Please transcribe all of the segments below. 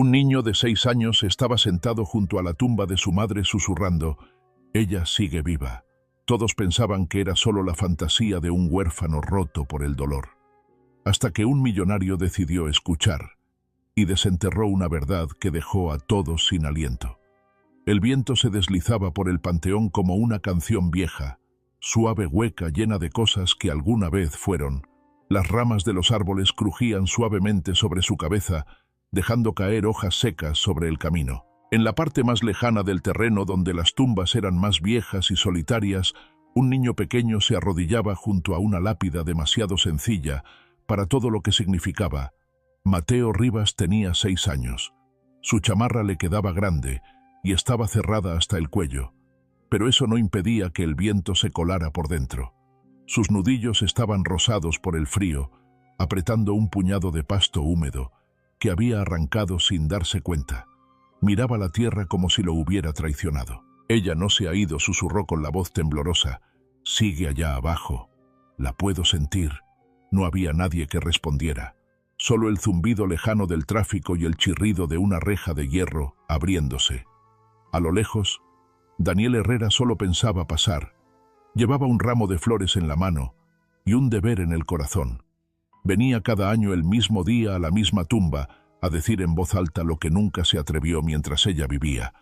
Un niño de 6 años estaba sentado junto a la tumba de su madre susurrando: «Ella sigue viva». Todos pensaban que era solo la fantasía de un huérfano roto por el dolor. Hasta que un millonario decidió escuchar y desenterró una verdad que dejó a todos sin aliento. El viento se deslizaba por el panteón como una canción vieja, suave, hueca, llena de cosas que alguna vez fueron. Las ramas de los árboles crujían suavemente sobre su cabeza, dejando caer hojas secas sobre el camino. En la parte más lejana del terreno, donde las tumbas eran más viejas y solitarias, un niño pequeño se arrodillaba junto a una lápida demasiado sencilla para todo lo que significaba. Mateo Rivas tenía 6 años. Su chamarra le quedaba grande y estaba cerrada hasta el cuello, pero eso no impedía que el viento se colara por dentro. Sus nudillos estaban rosados por el frío, apretando un puñado de pasto húmedo que había arrancado sin darse cuenta. Miraba la tierra como si lo hubiera traicionado. «Ella no se ha ido», susurró con la voz temblorosa. «Sigue allá abajo. La puedo sentir». No había nadie que respondiera. Solo el zumbido lejano del tráfico y el chirrido de una reja de hierro abriéndose. A lo lejos, Daniel Herrera solo pensaba pasar. Llevaba un ramo de flores en la mano y un deber en el corazón. Venía cada año el mismo día a la misma tumba a decir en voz alta lo que nunca se atrevió mientras ella vivía.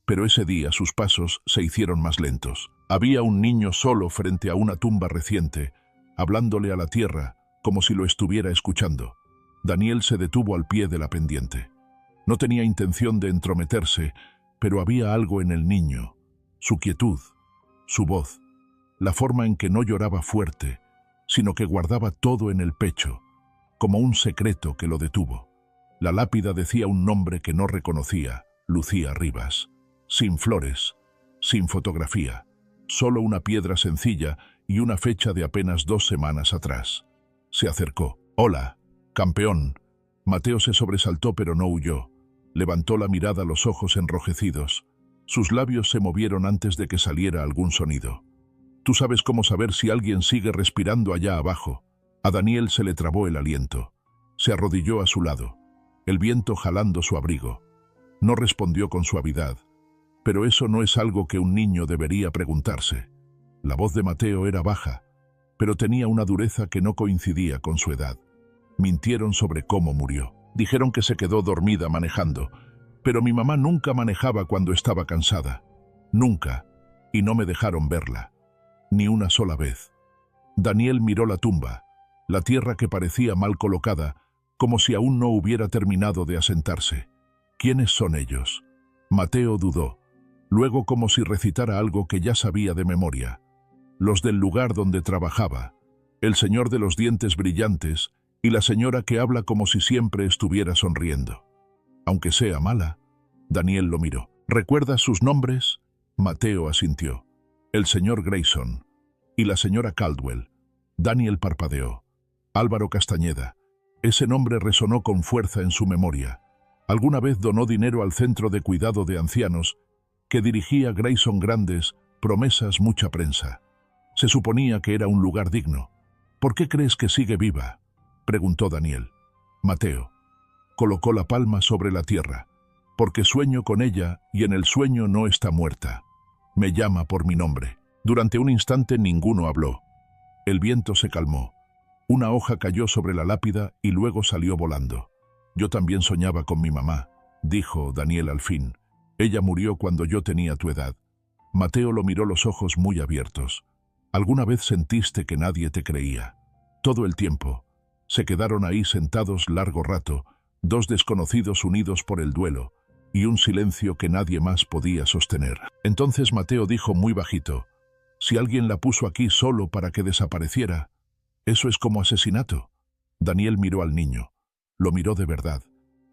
Pero ese día sus pasos se hicieron más lentos. Había un niño solo frente a una tumba reciente, hablándole a la tierra como si lo estuviera escuchando. Daniel se detuvo al pie de la pendiente. No tenía intención de entrometerse, pero había algo en el niño, su quietud, su voz, la forma en que no lloraba fuerte, sino que guardaba todo en el pecho, como un secreto que lo detuvo. La lápida decía un nombre que no reconocía: Lucía Rivas. Sin flores, sin fotografía, solo una piedra sencilla y una fecha de apenas 2 semanas atrás. Se acercó. «Hola, campeón». Mateo se sobresaltó pero no huyó. Levantó la mirada, los ojos enrojecidos. Sus labios se movieron antes de que saliera algún sonido. «Tú sabes cómo saber si alguien sigue respirando allá abajo». A Daniel se le trabó el aliento. Se arrodilló a su lado, el viento jalando su abrigo. No respondió con suavidad, pero eso no es algo que un niño debería preguntarse. La voz de Mateo era baja, pero tenía una dureza que no coincidía con su edad. Mintieron sobre cómo murió. Dijeron que se quedó dormida manejando, pero mi mamá nunca manejaba cuando estaba cansada. Nunca, y no me dejaron verla. Ni una sola vez. Daniel miró la tumba, la tierra que parecía mal colocada, como si aún no hubiera terminado de asentarse. ¿Quiénes son ellos? Mateo dudó. Luego, como si recitara algo que ya sabía de memoria. Los del lugar donde trabajaba, el señor de los dientes brillantes y la señora que habla como si siempre estuviera sonriendo. Aunque sea mala, Daniel lo miró. ¿Recuerdas sus nombres? Mateo asintió. El señor Grayson y la señora Caldwell. Daniel parpadeó. Álvaro Castañeda. Ese nombre resonó con fuerza en su memoria. Alguna vez donó dinero al centro de cuidado de ancianos que dirigía Grayson. Grandes promesas, mucha prensa. Se suponía que era un lugar digno. ¿Por qué crees que sigue viva?, preguntó Daniel. Mateo colocó la palma sobre la tierra. Porque sueño con ella y en el sueño no está muerta. Me llama por mi nombre. Durante un instante ninguno habló. El viento se calmó. Una hoja cayó sobre la lápida y luego salió volando. Yo también soñaba con mi mamá, dijo Daniel al fin. Ella murió cuando yo tenía tu edad. Mateo lo miró, los ojos muy abiertos. ¿Alguna vez sentiste que nadie te creía? Todo el tiempo. Se quedaron ahí sentados largo rato, 2 desconocidos unidos por el duelo, y un silencio que nadie más podía sostener. Entonces Mateo dijo muy bajito: si alguien la puso aquí solo para que desapareciera, ¿eso es como asesinato? Daniel miró al niño. Lo miró de verdad,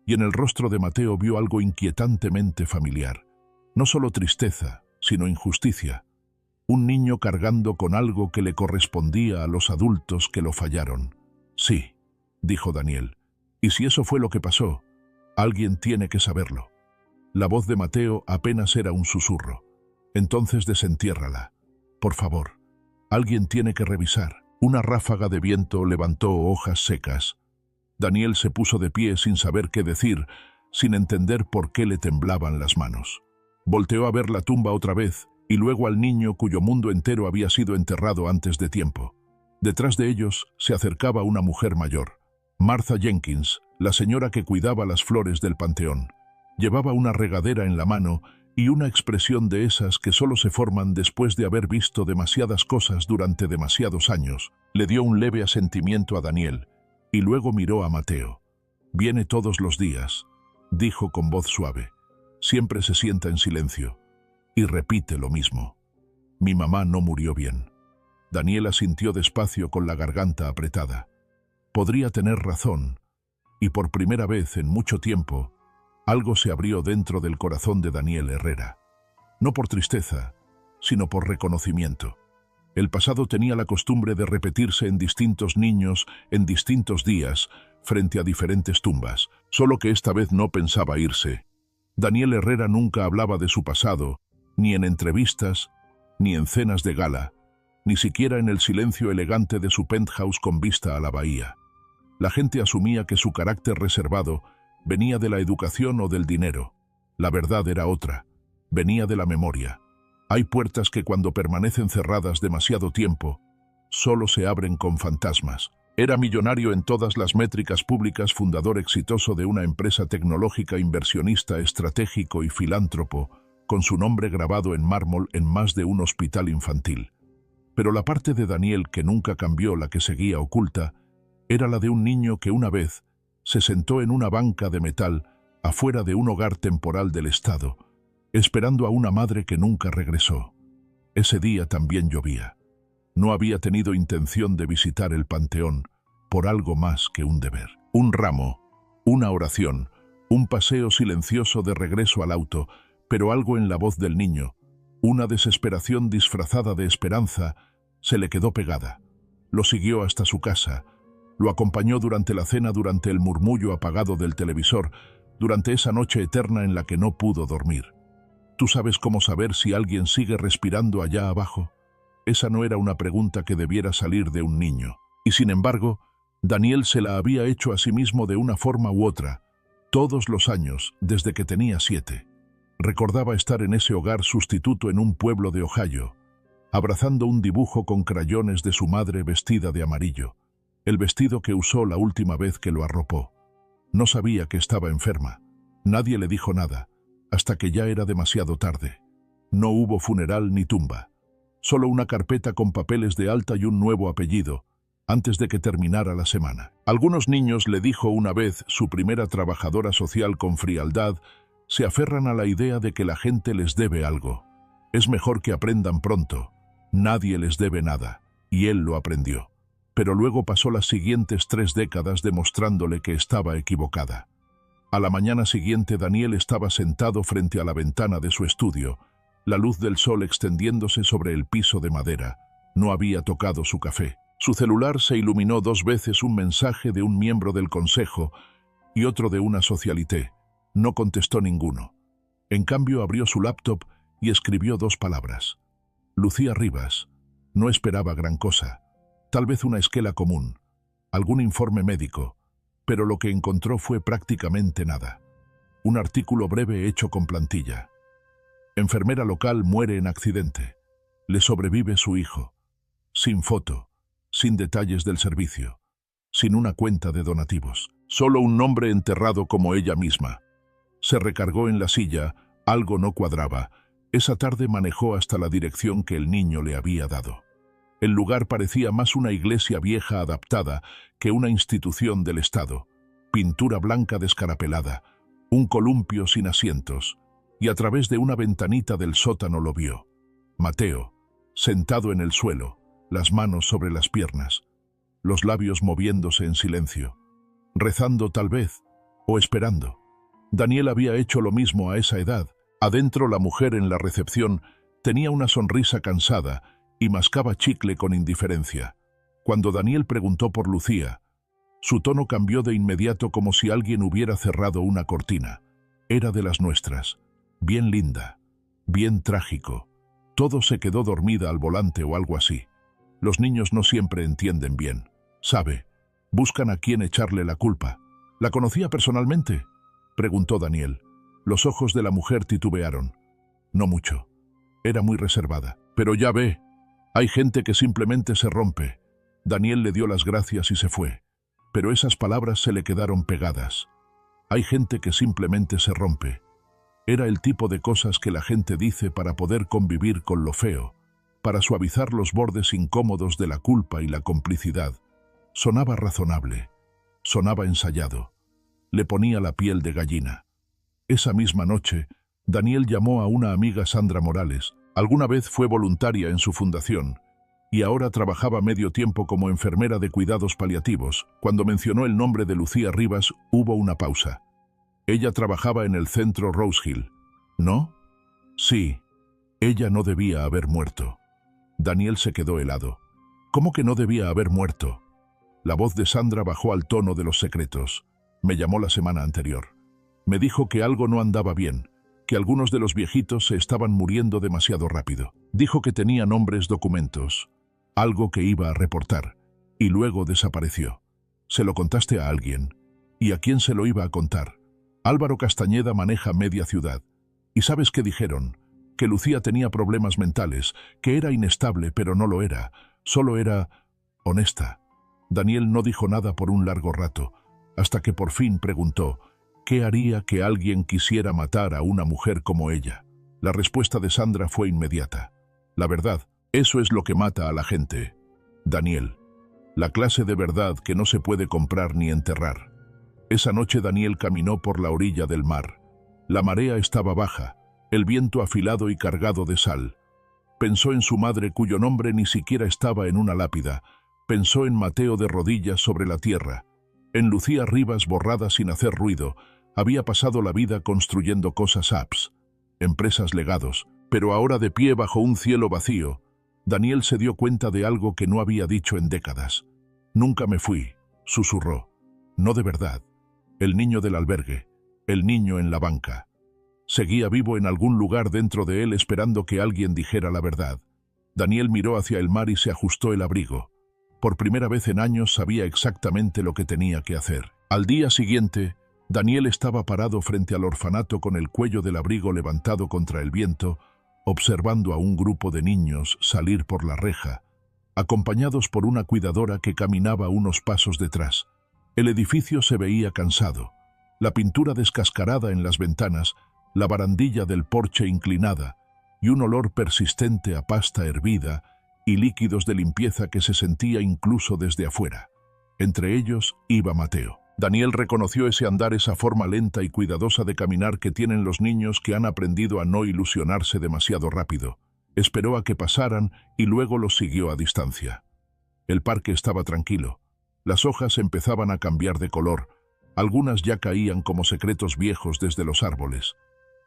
y en el rostro de Mateo vio algo inquietantemente familiar. No solo tristeza, sino injusticia. Un niño cargando con algo que le correspondía a los adultos que lo fallaron. Sí, dijo Daniel. Y si eso fue lo que pasó, alguien tiene que saberlo. La voz de Mateo apenas era un susurro. Entonces desentiérrala. Por favor, alguien tiene que revisar. Una ráfaga de viento levantó hojas secas. Daniel se puso de pie sin saber qué decir, sin entender por qué le temblaban las manos. Volteó a ver la tumba otra vez y luego al niño cuyo mundo entero había sido enterrado antes de tiempo. Detrás de ellos se acercaba una mujer mayor, Martha Jenkins, la señora que cuidaba las flores del panteón. Llevaba una regadera en la mano y una expresión de esas que solo se forman después de haber visto demasiadas cosas durante demasiados años. Le dio un leve asentimiento a Daniel y luego miró a Mateo. «Viene todos los días», dijo con voz suave. «Siempre se sienta en silencio y repite lo mismo. Mi mamá no murió bien». Daniel asintió despacio con la garganta apretada. Podría tener razón, y por primera vez en mucho tiempo, algo se abrió dentro del corazón de Daniel Herrera. No por tristeza, sino por reconocimiento. El pasado tenía la costumbre de repetirse en distintos niños, en distintos días, frente a diferentes tumbas, solo que esta vez no pensaba irse. Daniel Herrera nunca hablaba de su pasado, ni en entrevistas, ni en cenas de gala, ni siquiera en el silencio elegante de su penthouse con vista a la bahía. La gente asumía que su carácter reservado venía de la educación o del dinero. La verdad era otra, venía de la memoria. Hay puertas que cuando permanecen cerradas demasiado tiempo, solo se abren con fantasmas. Era millonario en todas las métricas públicas, fundador exitoso de una empresa tecnológica, inversionista estratégico y filántropo, con su nombre grabado en mármol en más de un hospital infantil. Pero la parte de Daniel que nunca cambió, la que seguía oculta, era la de un niño que una vez se sentó en una banca de metal afuera de un hogar temporal del Estado, esperando a una madre que nunca regresó. Ese día también llovía. No había tenido intención de visitar el panteón por algo más que un deber. Un ramo, una oración, un paseo silencioso de regreso al auto, pero algo en la voz del niño, una desesperación disfrazada de esperanza, se le quedó pegada. Lo siguió hasta su casa, lo acompañó durante la cena, durante el murmullo apagado del televisor, durante esa noche eterna en la que no pudo dormir. ¿Tú sabes cómo saber si alguien sigue respirando allá abajo? Esa no era una pregunta que debiera salir de un niño. Y sin embargo, Daniel se la había hecho a sí mismo de una forma u otra, todos los años, desde que tenía 7. Recordaba estar en ese hogar sustituto en un pueblo de Ohio, abrazando un dibujo con crayones de su madre vestida de amarillo, el vestido que usó la última vez que lo arropó. No sabía que estaba enferma. Nadie le dijo nada, hasta que ya era demasiado tarde. No hubo funeral ni tumba, solo una carpeta con papeles de alta y un nuevo apellido, antes de que terminara la semana. Algunos niños, le dijo una vez su primera trabajadora social con frialdad, se aferran a la idea de que la gente les debe algo. Es mejor que aprendan pronto. Nadie les debe nada, y él lo aprendió. Pero luego pasó las siguientes 3 décadas demostrándole que estaba equivocada. A la mañana siguiente Daniel estaba sentado frente a la ventana de su estudio, la luz del sol extendiéndose sobre el piso de madera. No había tocado su café. Su celular se iluminó 2 veces, un mensaje de un miembro del consejo y otro de una socialité. No contestó ninguno. En cambio abrió su laptop y escribió 2 palabras. Lucía Rivas. No esperaba gran cosa. Tal vez una esquela común, algún informe médico, pero lo que encontró fue prácticamente nada. Un artículo breve hecho con plantilla. Enfermera local muere en accidente. Le sobrevive su hijo. Sin foto, sin detalles del servicio, sin una cuenta de donativos. Solo un nombre enterrado como ella misma. Se recargó en la silla, algo no cuadraba. Esa tarde manejó hasta la dirección que el niño le había dado. El lugar parecía más una iglesia vieja adaptada que una institución del Estado. Pintura blanca descarapelada, un columpio sin asientos, y a través de una ventanita del sótano lo vio. Mateo, sentado en el suelo, las manos sobre las piernas, los labios moviéndose en silencio, rezando tal vez, o esperando. Daniel había hecho lo mismo a esa edad. Adentro la mujer en la recepción tenía una sonrisa cansada y mascaba chicle con indiferencia. Cuando Daniel preguntó por Lucía, su tono cambió de inmediato como si alguien hubiera cerrado una cortina. Era de las nuestras, bien linda, bien trágico. Todo se quedó dormida al volante o algo así. Los niños no siempre entienden bien. Sabe, buscan a quién echarle la culpa. ¿La conocía personalmente? preguntó Daniel. Los ojos de la mujer titubearon. No mucho. Era muy reservada. Pero ya ve, hay gente que simplemente se rompe. Daniel le dio las gracias y se fue. Pero esas palabras se le quedaron pegadas. Hay gente que simplemente se rompe. Era el tipo de cosas que la gente dice para poder convivir con lo feo, para suavizar los bordes incómodos de la culpa y la complicidad. Sonaba razonable. Sonaba ensayado. Le ponía la piel de gallina. Esa misma noche, Daniel llamó a una amiga, Sandra Morales. Alguna vez fue voluntaria en su fundación y ahora trabajaba medio tiempo como enfermera de cuidados paliativos. Cuando mencionó el nombre de Lucía Rivas, hubo una pausa. Ella trabajaba en el centro Rose Hill. ¿No? Sí. Ella no debía haber muerto. Daniel se quedó helado. ¿Cómo que no debía haber muerto? La voz de Sandra bajó al tono de los secretos. Me llamó la semana anterior. Me dijo que algo no andaba bien, que algunos de los viejitos se estaban muriendo demasiado rápido. Dijo que tenía nombres, documentos, algo que iba a reportar, y luego desapareció. ¿Se lo contaste a alguien? ¿Y a quién se lo iba a contar? Álvaro Castañeda maneja media ciudad. ¿Y sabes qué dijeron? Que Lucía tenía problemas mentales, que era inestable, pero no lo era. Solo era honesta. Daniel no dijo nada por un largo rato, hasta que por fin preguntó, ¿qué haría que alguien quisiera matar a una mujer como ella? La respuesta de Sandra fue inmediata. La verdad, eso es lo que mata a la gente. Daniel, la clase de verdad que no se puede comprar ni enterrar. Esa noche Daniel caminó por la orilla del mar. La marea estaba baja, el viento afilado y cargado de sal. Pensó en su madre cuyo nombre ni siquiera estaba en una lápida. Pensó en Mateo de rodillas sobre la tierra. En Lucía Rivas borrada sin hacer ruido. Había pasado la vida construyendo cosas apps, empresas, legados, pero ahora de pie bajo un cielo vacío, Daniel se dio cuenta de algo que no había dicho en décadas. Nunca me fui, susurró. No de verdad. El niño del albergue, el niño en la banca. Seguía vivo en algún lugar dentro de él esperando que alguien dijera la verdad. Daniel miró hacia el mar y se ajustó el abrigo. Por primera vez en años sabía exactamente lo que tenía que hacer. Al día siguiente, Daniel estaba parado frente al orfanato con el cuello del abrigo levantado contra el viento, observando a un grupo de niños salir por la reja, acompañados por una cuidadora que caminaba unos pasos detrás. El edificio se veía cansado, la pintura descascarada en las ventanas, la barandilla del porche inclinada y un olor persistente a pasta hervida y líquidos de limpieza que se sentía incluso desde afuera. Entre ellos iba Mateo. Daniel reconoció ese andar, esa forma lenta y cuidadosa de caminar que tienen los niños que han aprendido a no ilusionarse demasiado rápido. Esperó a que pasaran y luego los siguió a distancia. El parque estaba tranquilo. Las hojas empezaban a cambiar de color. Algunas ya caían como secretos viejos desde los árboles.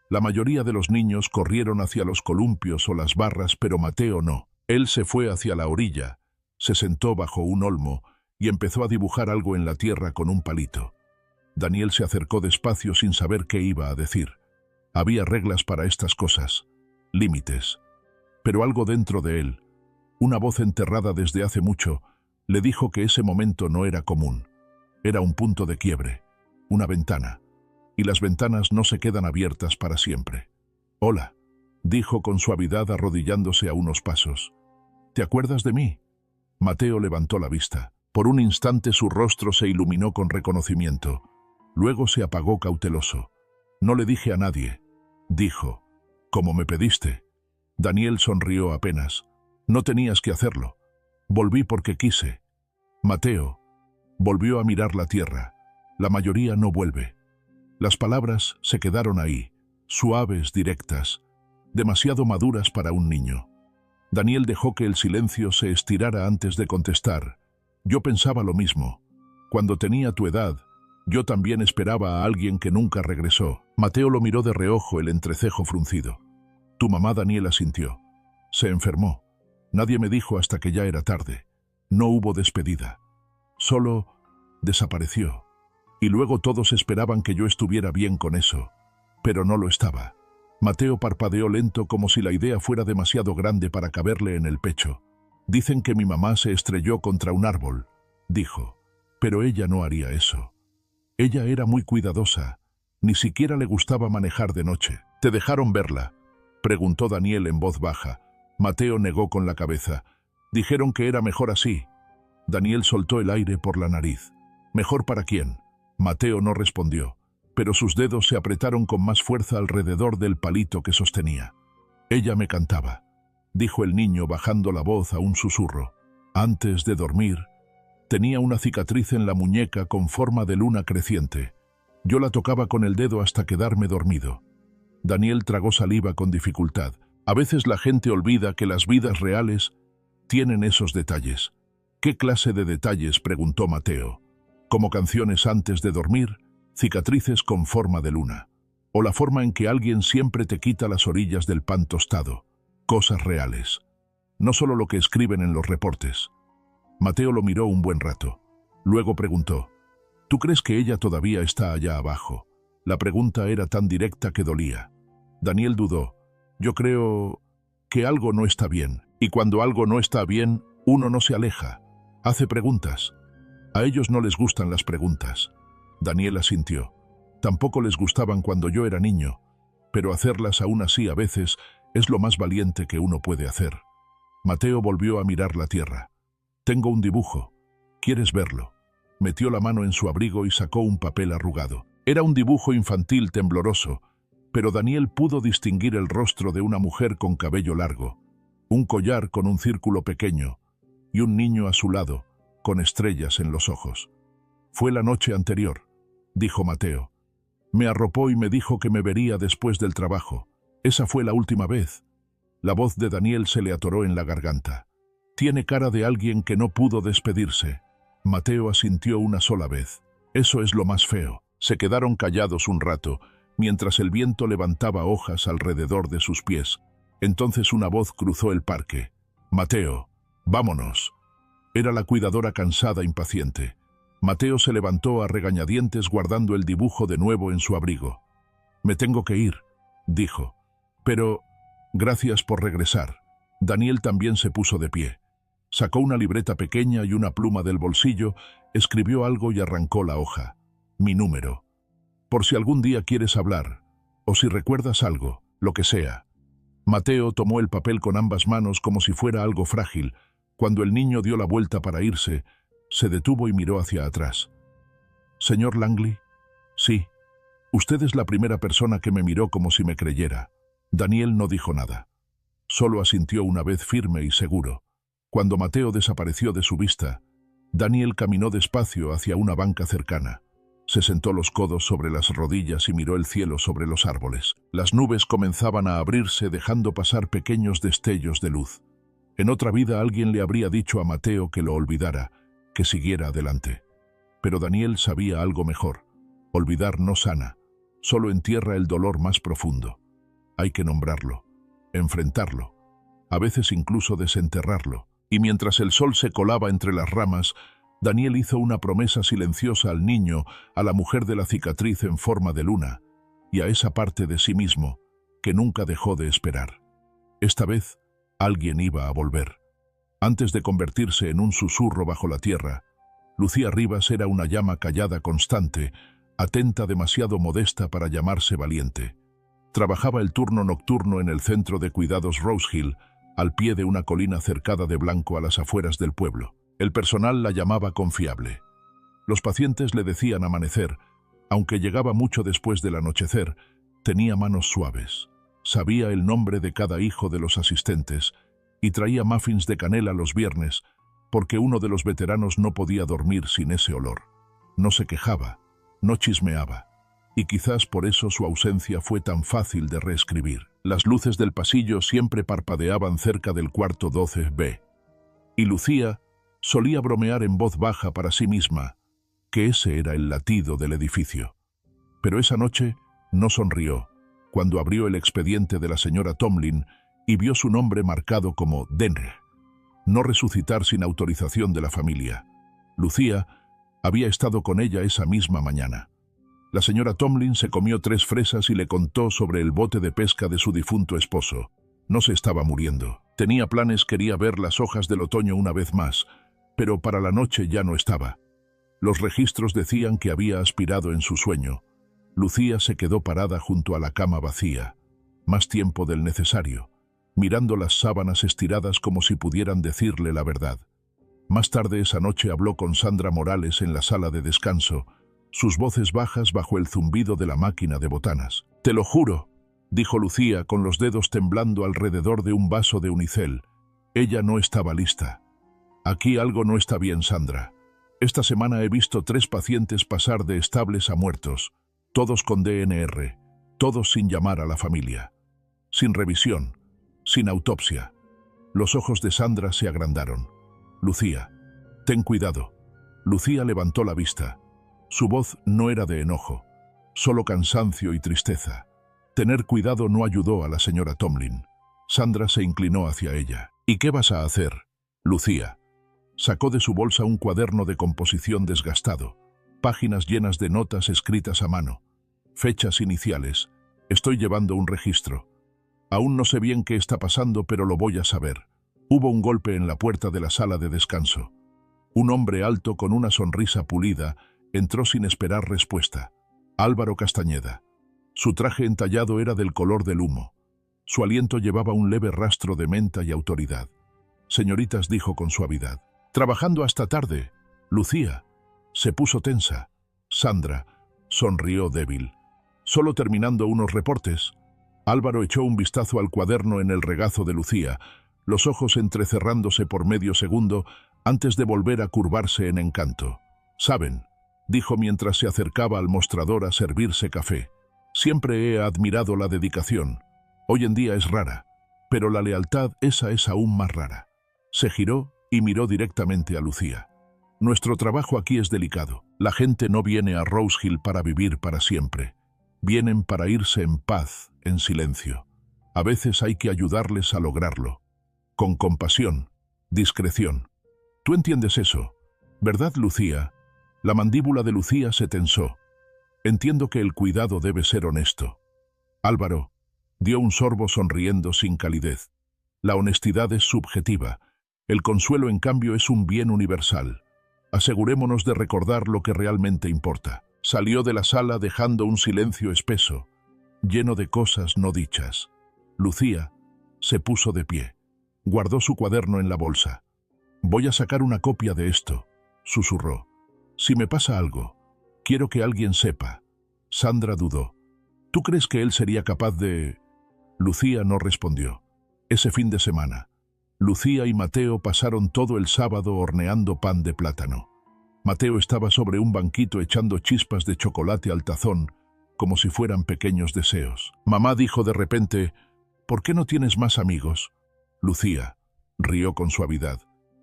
La mayoría de los niños corrieron hacia los columpios o las barras, pero Mateo no. Él se fue hacia la orilla, se sentó bajo un olmo y empezó a dibujar algo en la tierra con un palito. Daniel se acercó despacio sin saber qué iba a decir. Había reglas para estas cosas, límites. Pero algo dentro de él, una voz enterrada desde hace mucho, le dijo que ese momento no era común. Era un punto de quiebre, una ventana, y las ventanas no se quedan abiertas para siempre. «Hola», dijo con suavidad arrodillándose a unos pasos. «¿Te acuerdas de mí?» Mateo levantó la vista. Por un instante su rostro se iluminó con reconocimiento. Luego se apagó cauteloso. «No le dije a nadie», dijo. «Como me pediste». Daniel sonrió apenas. «No tenías que hacerlo. Volví porque quise». Mateo volvió a mirar la tierra. La mayoría no vuelve. Las palabras se quedaron ahí, suaves, directas, demasiado maduras para un niño. Daniel dejó que el silencio se estirara antes de contestar. «Yo pensaba lo mismo. Cuando tenía tu edad, yo también esperaba a alguien que nunca regresó». Mateo lo miró de reojo, el entrecejo fruncido. «Tu mamá», Daniel asintió. «Se enfermó. Nadie me dijo hasta que ya era tarde. No hubo despedida. Solo desapareció. Y luego todos esperaban que yo estuviera bien con eso. Pero no lo estaba». Mateo parpadeó lento como si la idea fuera demasiado grande para caberle en el pecho. «Dicen que mi mamá se estrelló contra un árbol», dijo. «Pero ella no haría eso. Ella era muy cuidadosa. Ni siquiera le gustaba manejar de noche. ¿Te dejaron verla?, preguntó Daniel en voz baja. Mateo negó con la cabeza. Dijeron que era mejor así. Daniel soltó el aire por la nariz. ¿Mejor para quién? Mateo no respondió, pero sus dedos se apretaron con más fuerza alrededor del palito que sostenía. Ella me cantaba, dijo el niño bajando la voz a un susurro. Antes de dormir, tenía una cicatriz en la muñeca con forma de luna creciente. Yo la tocaba con el dedo hasta quedarme dormido. Daniel tragó saliva con dificultad. A veces la gente olvida que las vidas reales tienen esos detalles. ¿Qué clase de detalles?, preguntó Mateo. Como canciones antes de dormir, cicatrices con forma de luna, o la forma en que alguien siempre te quita las orillas del pan tostado. Cosas reales, no solo lo que escriben en los reportes. Mateo lo miró un buen rato. Luego preguntó, ¿tú crees que ella todavía está allá abajo? La pregunta era tan directa que dolía. Daniel dudó. Yo creo que algo no está bien, y cuando algo no está bien, uno no se aleja, hace preguntas. A ellos no les gustan las preguntas. Daniel asintió. Tampoco les gustaban cuando yo era niño, pero hacerlas aún así a veces es lo más valiente que uno puede hacer. Mateo volvió a mirar la tierra. Tengo un dibujo. ¿Quieres verlo? Metió la mano en su abrigo y sacó un papel arrugado. Era un dibujo infantil tembloroso, pero Daniel pudo distinguir el rostro de una mujer con cabello largo, un collar con un círculo pequeño y un niño a su lado, con estrellas en los ojos. Fue la noche anterior, dijo Mateo. Me arropó y me dijo que me vería después del trabajo. Esa fue la última vez. La voz de Daniel se le atoró en la garganta. Tiene cara de alguien que no pudo despedirse. Mateo asintió una sola vez. Eso es lo más feo. Se quedaron callados un rato, mientras el viento levantaba hojas alrededor de sus pies. Entonces una voz cruzó el parque. Mateo, vámonos. Era la cuidadora cansada, impaciente. Mateo se levantó a regañadientes guardando el dibujo de nuevo en su abrigo. Me tengo que ir, dijo. Pero, gracias por regresar. Daniel también se puso de pie. Sacó una libreta pequeña y una pluma del bolsillo, escribió algo y arrancó la hoja. Mi número. Por si algún día quieres hablar, o si recuerdas algo, lo que sea. Mateo tomó el papel con ambas manos como si fuera algo frágil. Cuando el niño dio la vuelta para irse, se detuvo y miró hacia atrás. ¿Señor Langley? Sí. Usted es la primera persona que me miró como si me creyera. Daniel no dijo nada. Solo asintió una vez firme y seguro. Cuando Mateo desapareció de su vista, Daniel caminó despacio hacia una banca cercana. Se sentó los codos sobre las rodillas y miró el cielo sobre los árboles. Las nubes comenzaban a abrirse dejando pasar pequeños destellos de luz. En otra vida alguien le habría dicho a Mateo que lo olvidara, que siguiera adelante. Pero Daniel sabía algo mejor. Olvidar no sana, solo entierra el dolor más profundo. Hay que nombrarlo, enfrentarlo, a veces incluso desenterrarlo. Y mientras el sol se colaba entre las ramas, Daniel hizo una promesa silenciosa al niño, a la mujer de la cicatriz en forma de luna, y a esa parte de sí mismo que nunca dejó de esperar. Esta vez, alguien iba a volver. Antes de convertirse en un susurro bajo la tierra, Lucía Rivas era una llama callada constante, atenta, demasiado modesta para llamarse valiente. Trabajaba el turno nocturno en el centro de cuidados Rose Hill, al pie de una colina cercada de blanco a las afueras del pueblo. El personal la llamaba confiable. Los pacientes le decían amanecer, aunque llegaba mucho después del anochecer, tenía manos suaves. Sabía el nombre de cada hijo de los asistentes y traía muffins de canela los viernes, porque uno de los veteranos no podía dormir sin ese olor. No se quejaba, no chismeaba, y quizás por eso su ausencia fue tan fácil de reescribir. Las luces del pasillo siempre parpadeaban cerca del cuarto 12B. Y Lucía solía bromear en voz baja para sí misma, que ese era el latido del edificio. Pero esa noche no sonrió cuando abrió el expediente de la señora Tomlin y vio su nombre marcado como Denre. No resucitar sin autorización de la familia. Lucía había estado con ella esa misma mañana. La señora Tomlin se comió 3 fresas y le contó sobre el bote de pesca de su difunto esposo. No se estaba muriendo. Tenía planes, quería ver las hojas del otoño una vez más, pero para la noche ya no estaba. Los registros decían que había aspirado en su sueño. Lucía se quedó parada junto a la cama vacía, más tiempo del necesario, mirando las sábanas estiradas como si pudieran decirle la verdad. Más tarde esa noche habló con Sandra Morales en la sala de descanso, sus voces bajas bajo el zumbido de la máquina de botanas. «Te lo juro», dijo Lucía con los dedos temblando alrededor de un vaso de unicel. Ella no estaba lista. «Aquí algo no está bien, Sandra. Esta semana he visto 3 pacientes pasar de estables a muertos, todos con DNR, todos sin llamar a la familia, sin revisión, sin autopsia». Los ojos de Sandra se agrandaron. «Lucía, ten cuidado». Lucía levantó la vista. Su voz no era de enojo, solo cansancio y tristeza. Tener cuidado no ayudó a la señora Tomlin. Sandra se inclinó hacia ella. «¿Y qué vas a hacer, Lucía?» Sacó de su bolsa un cuaderno de composición desgastado, páginas llenas de notas escritas a mano, fechas iniciales. «Estoy llevando un registro. Aún no sé bien qué está pasando, pero lo voy a saber». Hubo un golpe en la puerta de la sala de descanso. Un hombre alto con una sonrisa pulida entró sin esperar respuesta. Álvaro Castañeda. Su traje entallado era del color del humo. Su aliento llevaba un leve rastro de menta y autoridad. «Señoritas», dijo con suavidad. «Trabajando hasta tarde, Lucía». Se puso tensa. Sandra sonrió débil. «Solo terminando unos reportes». Álvaro echó un vistazo al cuaderno en el regazo de Lucía, los ojos entrecerrándose por medio segundo antes de volver a curvarse en encanto. «Saben», dijo mientras se acercaba al mostrador a servirse café, «siempre he admirado la dedicación. Hoy en día es rara, pero la lealtad, esa es aún más rara». Se giró y miró directamente a Lucía. «Nuestro trabajo aquí es delicado. La gente no viene a Rose Hill para vivir para siempre. Vienen para irse en paz, en silencio. A veces hay que ayudarles a lograrlo. Con compasión, discreción. Tú entiendes eso, ¿verdad, Lucía?» La mandíbula de Lucía se tensó. «Entiendo que el cuidado debe ser honesto». Álvaro dio un sorbo sonriendo sin calidez. «La honestidad es subjetiva. El consuelo, en cambio, es un bien universal. Asegurémonos de recordar lo que realmente importa». Salió de la sala dejando un silencio espeso, lleno de cosas no dichas. Lucía se puso de pie. Guardó su cuaderno en la bolsa. «Voy a sacar una copia de esto», susurró. «Si me pasa algo, quiero que alguien sepa». Sandra dudó. «¿Tú crees que él sería capaz de...?» Lucía no respondió. Ese fin de semana, Lucía y Mateo pasaron todo el sábado horneando pan de plátano. Mateo estaba sobre un banquito echando chispas de chocolate al tazón, como si fueran pequeños deseos. «Mamá», dijo de repente, «¿por qué no tienes más amigos?» Lucía rió con suavidad.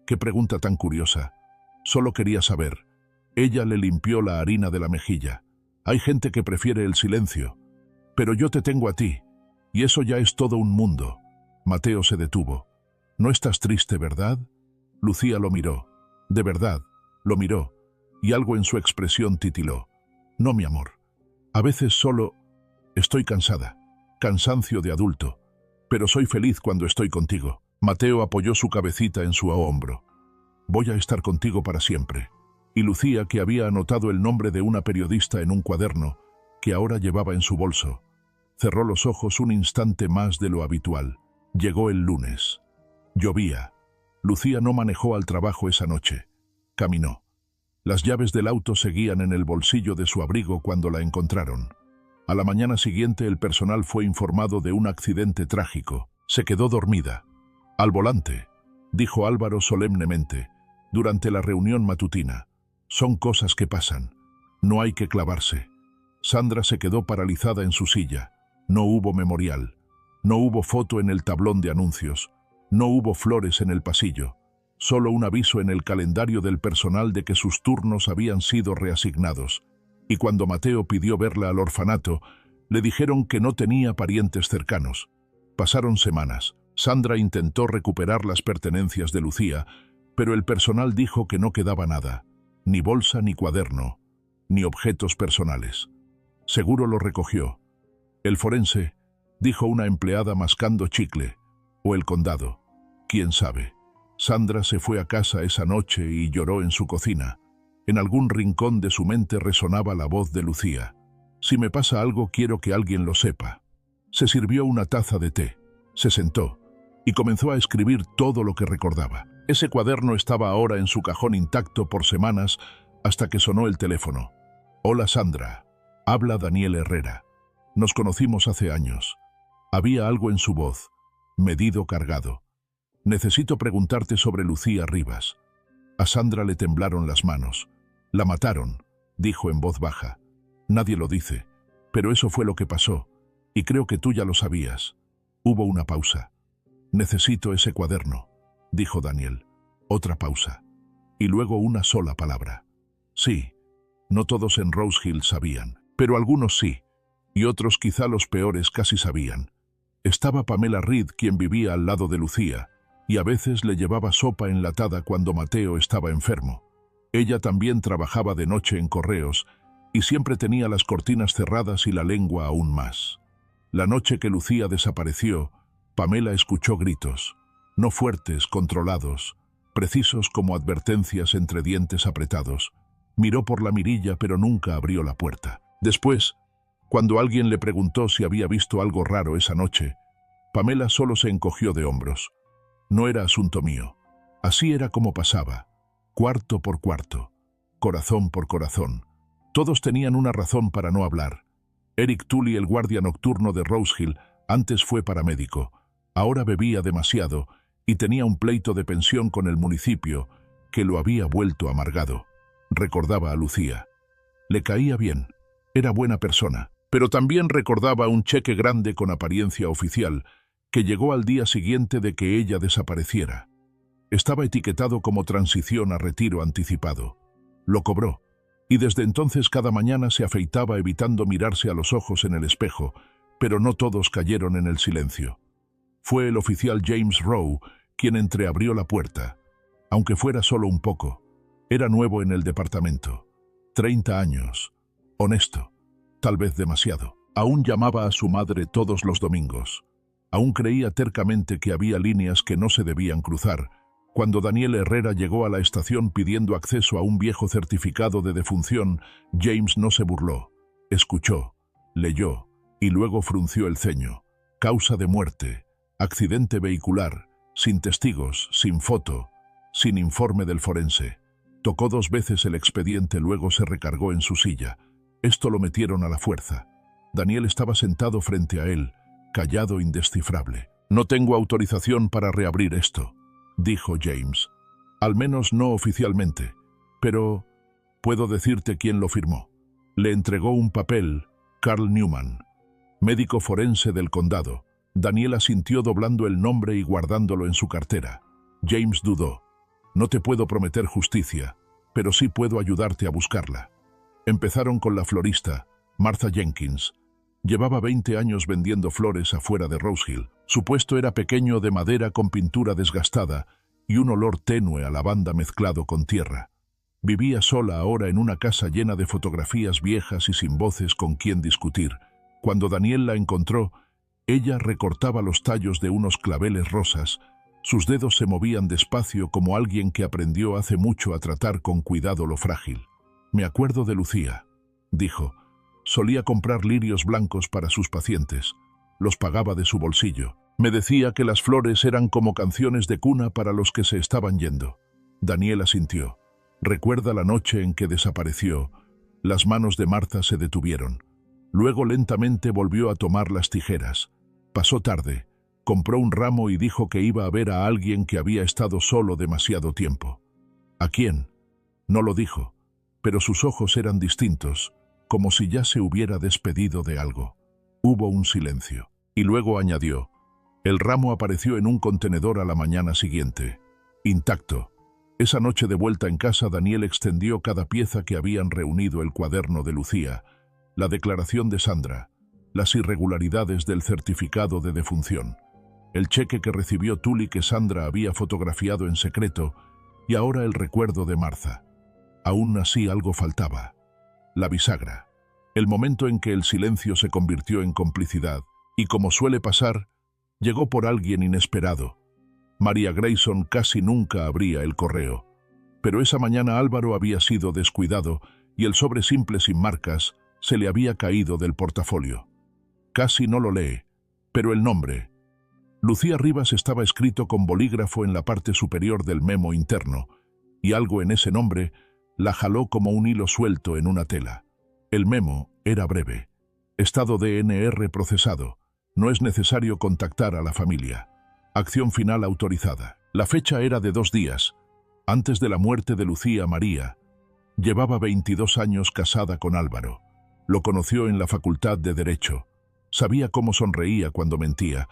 «Qué pregunta tan curiosa. Solo quería saber». Ella le limpió la harina de la mejilla. «Hay gente que prefiere el silencio. Pero yo te tengo a ti, y eso ya es todo un mundo». Mateo se detuvo. «No estás triste, ¿verdad?» Lucía lo miró. De verdad, lo miró, y algo en su expresión titiló. «No, mi amor. A veces solo estoy cansada. Cansancio de adulto. Pero soy feliz cuando estoy contigo». Mateo apoyó su cabecita en su hombro. «Voy a estar contigo para siempre». Y Lucía, que había anotado el nombre de una periodista en un cuaderno, que ahora llevaba en su bolso, cerró los ojos un instante más de lo habitual. Llegó el lunes. Llovía. Lucía no manejó al trabajo esa noche. Caminó. Las llaves del auto seguían en el bolsillo de su abrigo cuando la encontraron. A la mañana siguiente el personal fue informado de un accidente trágico. Se quedó dormida. «Al volante», dijo Álvaro solemnemente, durante la reunión matutina. «Son cosas que pasan. No hay que clavarse». Sandra se quedó paralizada en su silla. No hubo memorial. No hubo foto en el tablón de anuncios. No hubo flores en el pasillo. Solo un aviso en el calendario del personal de que sus turnos habían sido reasignados. Y cuando Mateo pidió verla al orfanato, le dijeron que no tenía parientes cercanos. Pasaron semanas. Sandra intentó recuperar las pertenencias de Lucía, pero el personal dijo que no quedaba nada. Ni bolsa, ni cuaderno, ni objetos personales. Seguro lo recogió. «El forense», dijo una empleada mascando chicle. «O el condado. ¿Quién sabe?». Sandra se fue a casa esa noche y lloró en su cocina. En algún rincón de su mente resonaba la voz de Lucía. Si me pasa algo, quiero que alguien lo sepa. Se sirvió una taza de té, se sentó y comenzó a escribir todo lo que recordaba. Ese cuaderno estaba ahora en su cajón intacto por semanas hasta que sonó el teléfono. «Hola Sandra, habla Daniel Herrera. Nos conocimos hace años». Había algo en su voz, medido, cargado. «Necesito preguntarte sobre Lucía Rivas». A Sandra le temblaron las manos. «La mataron», dijo en voz baja. «Nadie lo dice, pero eso fue lo que pasó, y creo que tú ya lo sabías». Hubo una pausa. «Necesito ese cuaderno», dijo Daniel. Otra pausa. Y luego una sola palabra. «Sí». No todos en Rose Hill sabían, pero algunos sí, y otros, quizá los peores, casi sabían. Estaba Pamela Reed, quien vivía al lado de Lucía, y a veces le llevaba sopa enlatada cuando Mateo estaba enfermo. Ella también trabajaba de noche en correos, y siempre tenía las cortinas cerradas y la lengua aún más. La noche que Lucía desapareció, Pamela escuchó gritos, no fuertes, controlados, precisos como advertencias entre dientes apretados. Miró por la mirilla, pero nunca abrió la puerta. Después, cuando alguien le preguntó si había visto algo raro esa noche, Pamela solo se encogió de hombros. No era asunto mío. Así era como pasaba, cuarto por cuarto, corazón por corazón. Todos tenían una razón para no hablar. Eric Tully, el guardia nocturno de Rose Hill, antes fue paramédico. Ahora bebía demasiado y tenía un pleito de pensión con el municipio que lo había vuelto amargado. Recordaba a Lucía. Le caía bien, era buena persona, pero también recordaba un cheque grande con apariencia oficial que llegó al día siguiente de que ella desapareciera. Estaba etiquetado como transición a retiro anticipado. Lo cobró, y desde entonces cada mañana se afeitaba evitando mirarse a los ojos en el espejo, pero no todos cayeron en el silencio. Fue el oficial James Rowe quien entreabrió la puerta, aunque fuera solo un poco. Era nuevo en el departamento. 30 años. Honesto. Tal vez demasiado. Aún llamaba a su madre todos los domingos. Aún creía tercamente que había líneas que no se debían cruzar. Cuando Daniel Herrera llegó a la estación pidiendo acceso a un viejo certificado de defunción, James no se burló. Escuchó, leyó y luego frunció el ceño. Causa de muerte. Accidente vehicular. Sin testigos, sin foto, sin informe del forense. Tocó 2 veces el expediente, luego se recargó en su silla. Esto lo metieron a la fuerza. Daniel estaba sentado frente a él, callado, indescifrable. «No tengo autorización para reabrir esto», dijo James. «Al menos no oficialmente. Pero puedo decirte quién lo firmó». Le entregó un papel, Carl Newman, médico forense del condado. Daniel asintió doblando el nombre y guardándolo en su cartera. James dudó. «No te puedo prometer justicia, pero sí puedo ayudarte a buscarla». Empezaron con la florista, Martha Jenkins. Llevaba 20 años vendiendo flores afuera de Rose Hill. Su puesto era pequeño, de madera con pintura desgastada y un olor tenue a lavanda mezclado con tierra. Vivía sola ahora en una casa llena de fotografías viejas y sin voces con quien discutir. Cuando Daniel la encontró, ella recortaba los tallos de unos claveles rosas. Sus dedos se movían despacio como alguien que aprendió hace mucho a tratar con cuidado lo frágil. «Me acuerdo de Lucía», dijo. «Solía comprar lirios blancos para sus pacientes. Los pagaba de su bolsillo. Me decía que las flores eran como canciones de cuna para los que se estaban yendo». Daniel asintió. «Recuerda la noche en que desapareció». Las manos de Martha se detuvieron. Luego lentamente volvió a tomar las tijeras. Pasó tarde. Compró un ramo y dijo que iba a ver a alguien que había estado solo demasiado tiempo. ¿A quién? No lo dijo, pero sus ojos eran distintos, como si ya se hubiera despedido de algo. Hubo un silencio, y luego añadió: «El ramo apareció en un contenedor a la mañana siguiente, intacto». Esa noche de vuelta en casa, Daniel extendió cada pieza que habían reunido: el cuaderno de Lucía, la declaración de Sandra, las irregularidades del certificado de defunción, el cheque que recibió Tully que Sandra había fotografiado en secreto, y ahora el recuerdo de Martha. Aún así algo faltaba: la bisagra. El momento en que el silencio se convirtió en complicidad, y como suele pasar, llegó por alguien inesperado. María Grayson casi nunca abría el correo, pero esa mañana Álvaro había sido descuidado y el sobre simple sin marcas Se le había caído del portafolio. Casi no lo lee, pero el nombre. Lucía Rivas estaba escrito con bolígrafo en la parte superior del memo interno, y algo en ese nombre la jaló como un hilo suelto en una tela. El memo era breve. Estado DNR procesado. No es necesario contactar a la familia. Acción final autorizada. La fecha era de 2 días, antes de la muerte de Lucía María. Llevaba 22 años casada con Álvaro. Lo conoció en la Facultad de Derecho. Sabía cómo sonreía cuando mentía.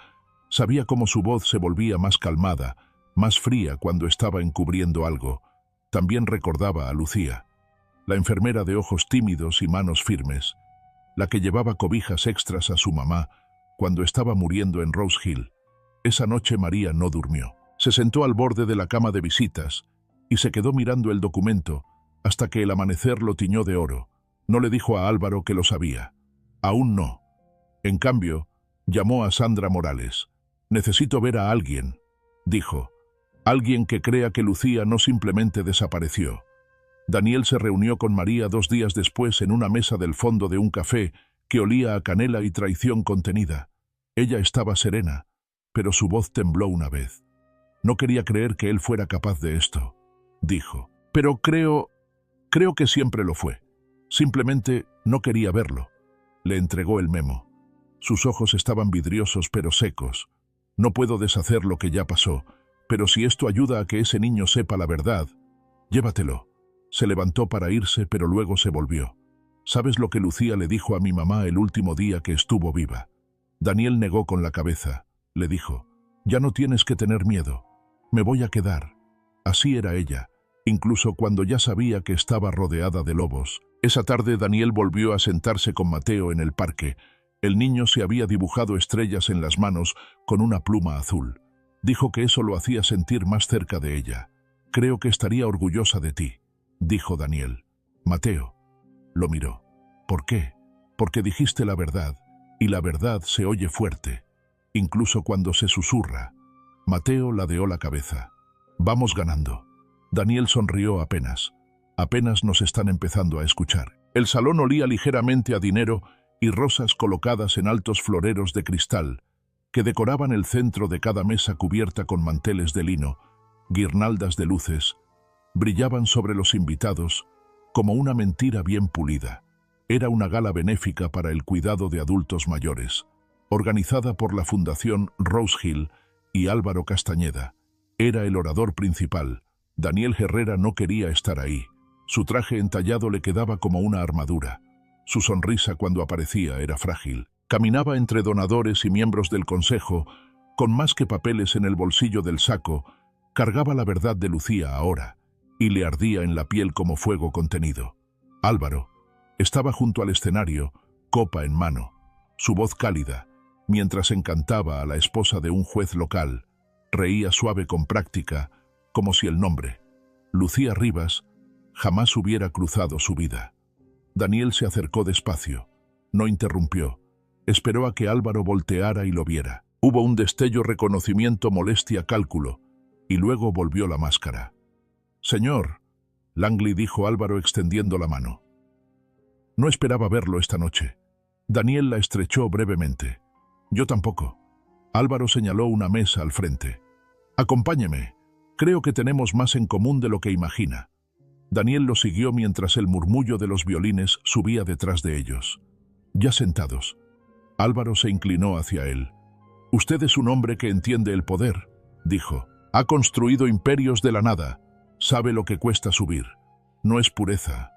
Sabía cómo su voz se volvía más calmada, más fría cuando estaba encubriendo algo. También recordaba a Lucía, la enfermera de ojos tímidos y manos firmes, la que llevaba cobijas extras a su mamá cuando estaba muriendo en Rose Hill. Esa noche María no durmió. Se sentó al borde de la cama de visitas y se quedó mirando el documento hasta que el amanecer lo tiñó de oro. No le dijo a Álvaro que lo sabía. Aún no. En cambio, llamó a Sandra Morales. «Necesito ver a alguien», dijo. «Alguien que crea que Lucía no simplemente desapareció». Daniel se reunió con María 2 días después en una mesa del fondo de un café que olía a canela y traición contenida. Ella estaba serena, pero su voz tembló una vez. «No quería creer que él fuera capaz de esto», dijo. «Pero creo que siempre lo fue. Simplemente no quería verlo». Le entregó el memo. Sus ojos estaban vidriosos pero secos. «No puedo deshacer lo que ya pasó, pero si esto ayuda a que ese niño sepa la verdad, llévatelo». Se levantó para irse, pero luego se volvió. «¿Sabes lo que Lucía le dijo a mi mamá el último día que estuvo viva?» Daniel negó con la cabeza. Le dijo: «Ya no tienes que tener miedo. Me voy a quedar». Así era ella, incluso cuando ya sabía que estaba rodeada de lobos. Esa tarde Daniel volvió a sentarse con Mateo en el parque. El niño se había dibujado estrellas en las manos con una pluma azul. Dijo que eso lo hacía sentir más cerca de ella. «Creo que estaría orgullosa de ti», dijo Daniel. Mateo lo miró. «¿Por qué?» «Porque dijiste la verdad, y la verdad se oye fuerte, incluso cuando se susurra». Mateo ladeó la cabeza. «Vamos ganando». Daniel sonrió apenas. «Apenas nos están empezando a escuchar». El salón olía ligeramente a dinero y rosas colocadas en altos floreros de cristal que decoraban el centro de cada mesa cubierta con manteles de lino, guirnaldas de luces. Brillaban sobre los invitados como una mentira bien pulida. Era una gala benéfica para el cuidado de adultos mayores, organizada por la Fundación Rose Hill y Álvaro Castañeda. Era el orador principal. Daniel Herrera no quería estar ahí. Su traje entallado le quedaba como una armadura. Su sonrisa cuando aparecía era frágil. Caminaba entre donadores y miembros del consejo, con más que papeles en el bolsillo del saco. Cargaba la verdad de Lucía ahora, y le ardía en la piel como fuego contenido. Álvaro estaba junto al escenario, copa en mano, su voz cálida, mientras encantaba a la esposa de un juez local. Reía suave con práctica, como si el nombre, Lucía Rivas, jamás hubiera cruzado su vida. Daniel se acercó despacio, no interrumpió, esperó a que Álvaro volteara y lo viera. Hubo un destello, reconocimiento, molestia, cálculo, y luego volvió la máscara. «Señor», Langley dijo Álvaro extendiendo la mano. «No esperaba verlo esta noche». Daniel la estrechó brevemente. «Yo tampoco». Álvaro señaló una mesa al frente. «Acompáñeme. Creo que tenemos más en común de lo que imagina». Daniel lo siguió mientras el murmullo de los violines subía detrás de ellos. Ya sentados, Álvaro se inclinó hacia él. «Usted es un hombre que entiende el poder», dijo. «Ha construido imperios de la nada. Sabe lo que cuesta subir. No es pureza,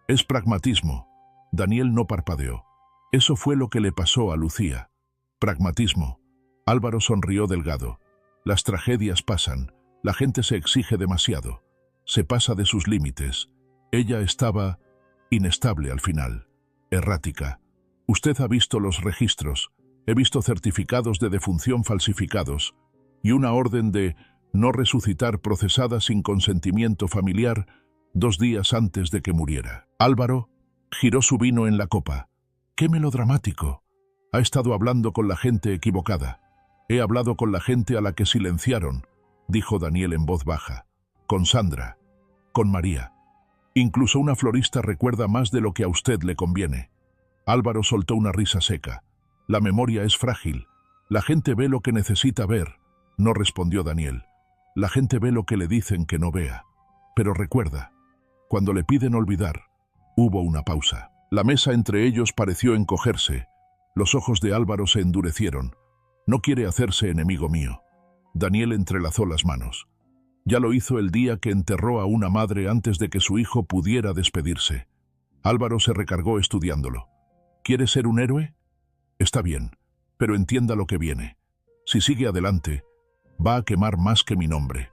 es pragmatismo». Daniel no parpadeó. Eso fue lo que le pasó a Lucía. Pragmatismo. Álvaro sonrió delgado. Las tragedias pasan. La gente se exige demasiado. Se pasa de sus límites. Ella estaba inestable al final. Errática. Usted ha visto los registros. He visto certificados de defunción falsificados y una orden de no resucitar procesada sin consentimiento familiar 2 días antes de que muriera. Álvaro giró su vino en la copa. «Qué melodramático. Ha estado hablando con la gente equivocada. He hablado con la gente a la que silenciaron», dijo Daniel en voz baja. «Con Sandra, con María. Incluso una florista recuerda más de lo que a usted le conviene». Álvaro soltó una risa seca. La memoria es frágil. La gente ve lo que necesita ver. No respondió Daniel. La gente ve lo que le dicen que no vea. Pero recuerda, cuando le piden olvidar, hubo una pausa. La mesa entre ellos pareció encogerse. Los ojos de Álvaro se endurecieron. No quiere hacerse enemigo mío. Daniel entrelazó las manos. Ya lo hizo el día que enterró a una madre antes de que su hijo pudiera despedirse. Álvaro se recargó estudiándolo. ¿Quiere ser un héroe? Está bien, pero entienda lo que viene. Si sigue adelante, va a quemar más que mi nombre.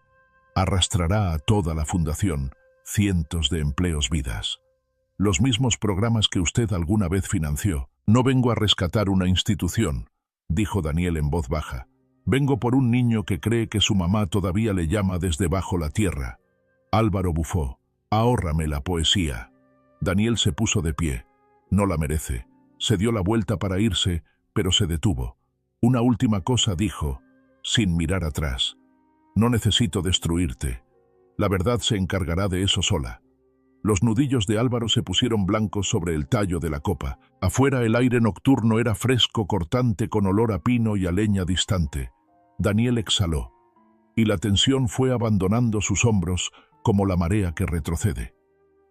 Arrastrará a toda la fundación, cientos de empleos, vidas. Los mismos programas que usted alguna vez financió. No vengo a rescatar una institución, dijo Daniel en voz baja. Vengo por un niño que cree que su mamá todavía le llama desde bajo la tierra. Álvaro bufó. Ahórrame la poesía. Daniel se puso de pie. No la merece. Se dio la vuelta para irse, pero se detuvo. Una última cosa dijo, sin mirar atrás. No necesito destruirte. La verdad se encargará de eso sola. Los nudillos de Álvaro se pusieron blancos sobre el tallo de la copa. Afuera el aire nocturno era fresco, cortante, con olor a pino y a leña distante. Daniel exhaló, y la tensión fue abandonando sus hombros como la marea que retrocede.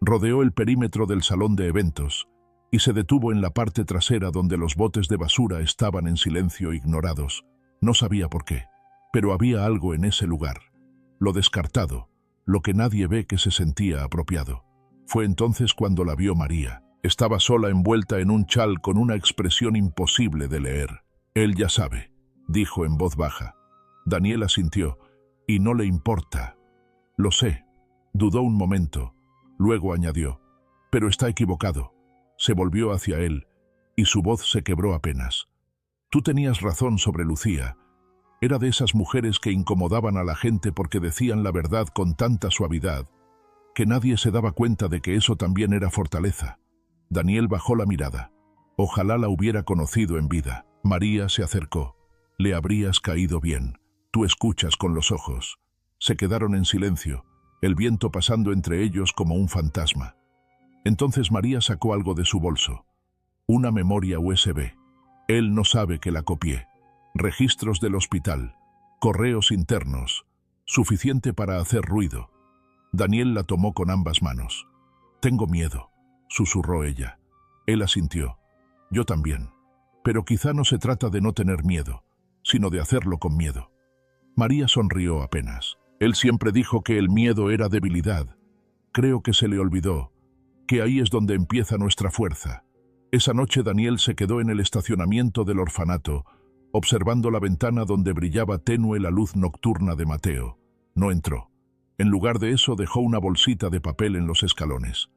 Rodeó el perímetro del salón de eventos y se detuvo en la parte trasera donde los botes de basura estaban en silencio, ignorados. No sabía por qué, pero había algo en ese lugar. Lo descartado, lo que nadie ve, que se sentía apropiado. Fue entonces cuando la vio María. Estaba sola, envuelta en un chal, con una expresión imposible de leer. Él ya sabe, dijo en voz baja. Daniel asintió. Y no le importa. Lo sé. Dudó un momento. Luego añadió. Pero está equivocado. Se volvió hacia él, y su voz se quebró apenas. Tú tenías razón sobre Lucía. Era de esas mujeres que incomodaban a la gente porque decían la verdad con tanta suavidad, que nadie se daba cuenta de que eso también era fortaleza. Daniel bajó la mirada. Ojalá la hubiera conocido en vida. María se acercó. Le habrías caído bien. Tú escuchas con los ojos. Se quedaron en silencio, el viento pasando entre ellos como un fantasma. Entonces María sacó algo de su bolso. Una memoria USB. Él no sabe que la copié. Registros del hospital. Correos internos. Suficiente para hacer ruido. Daniel la tomó con ambas manos. Tengo miedo, susurró ella. Él asintió. Yo también. Pero quizá no se trata de no tener miedo, sino de hacerlo con miedo. María sonrió apenas. Él siempre dijo que el miedo era debilidad. Creo que se le olvidó, que ahí es donde empieza nuestra fuerza. Esa noche Daniel se quedó en el estacionamiento del orfanato, observando la ventana donde brillaba tenue la luz nocturna de Mateo. No entró. En lugar de eso dejó una bolsita de papel en los escalones.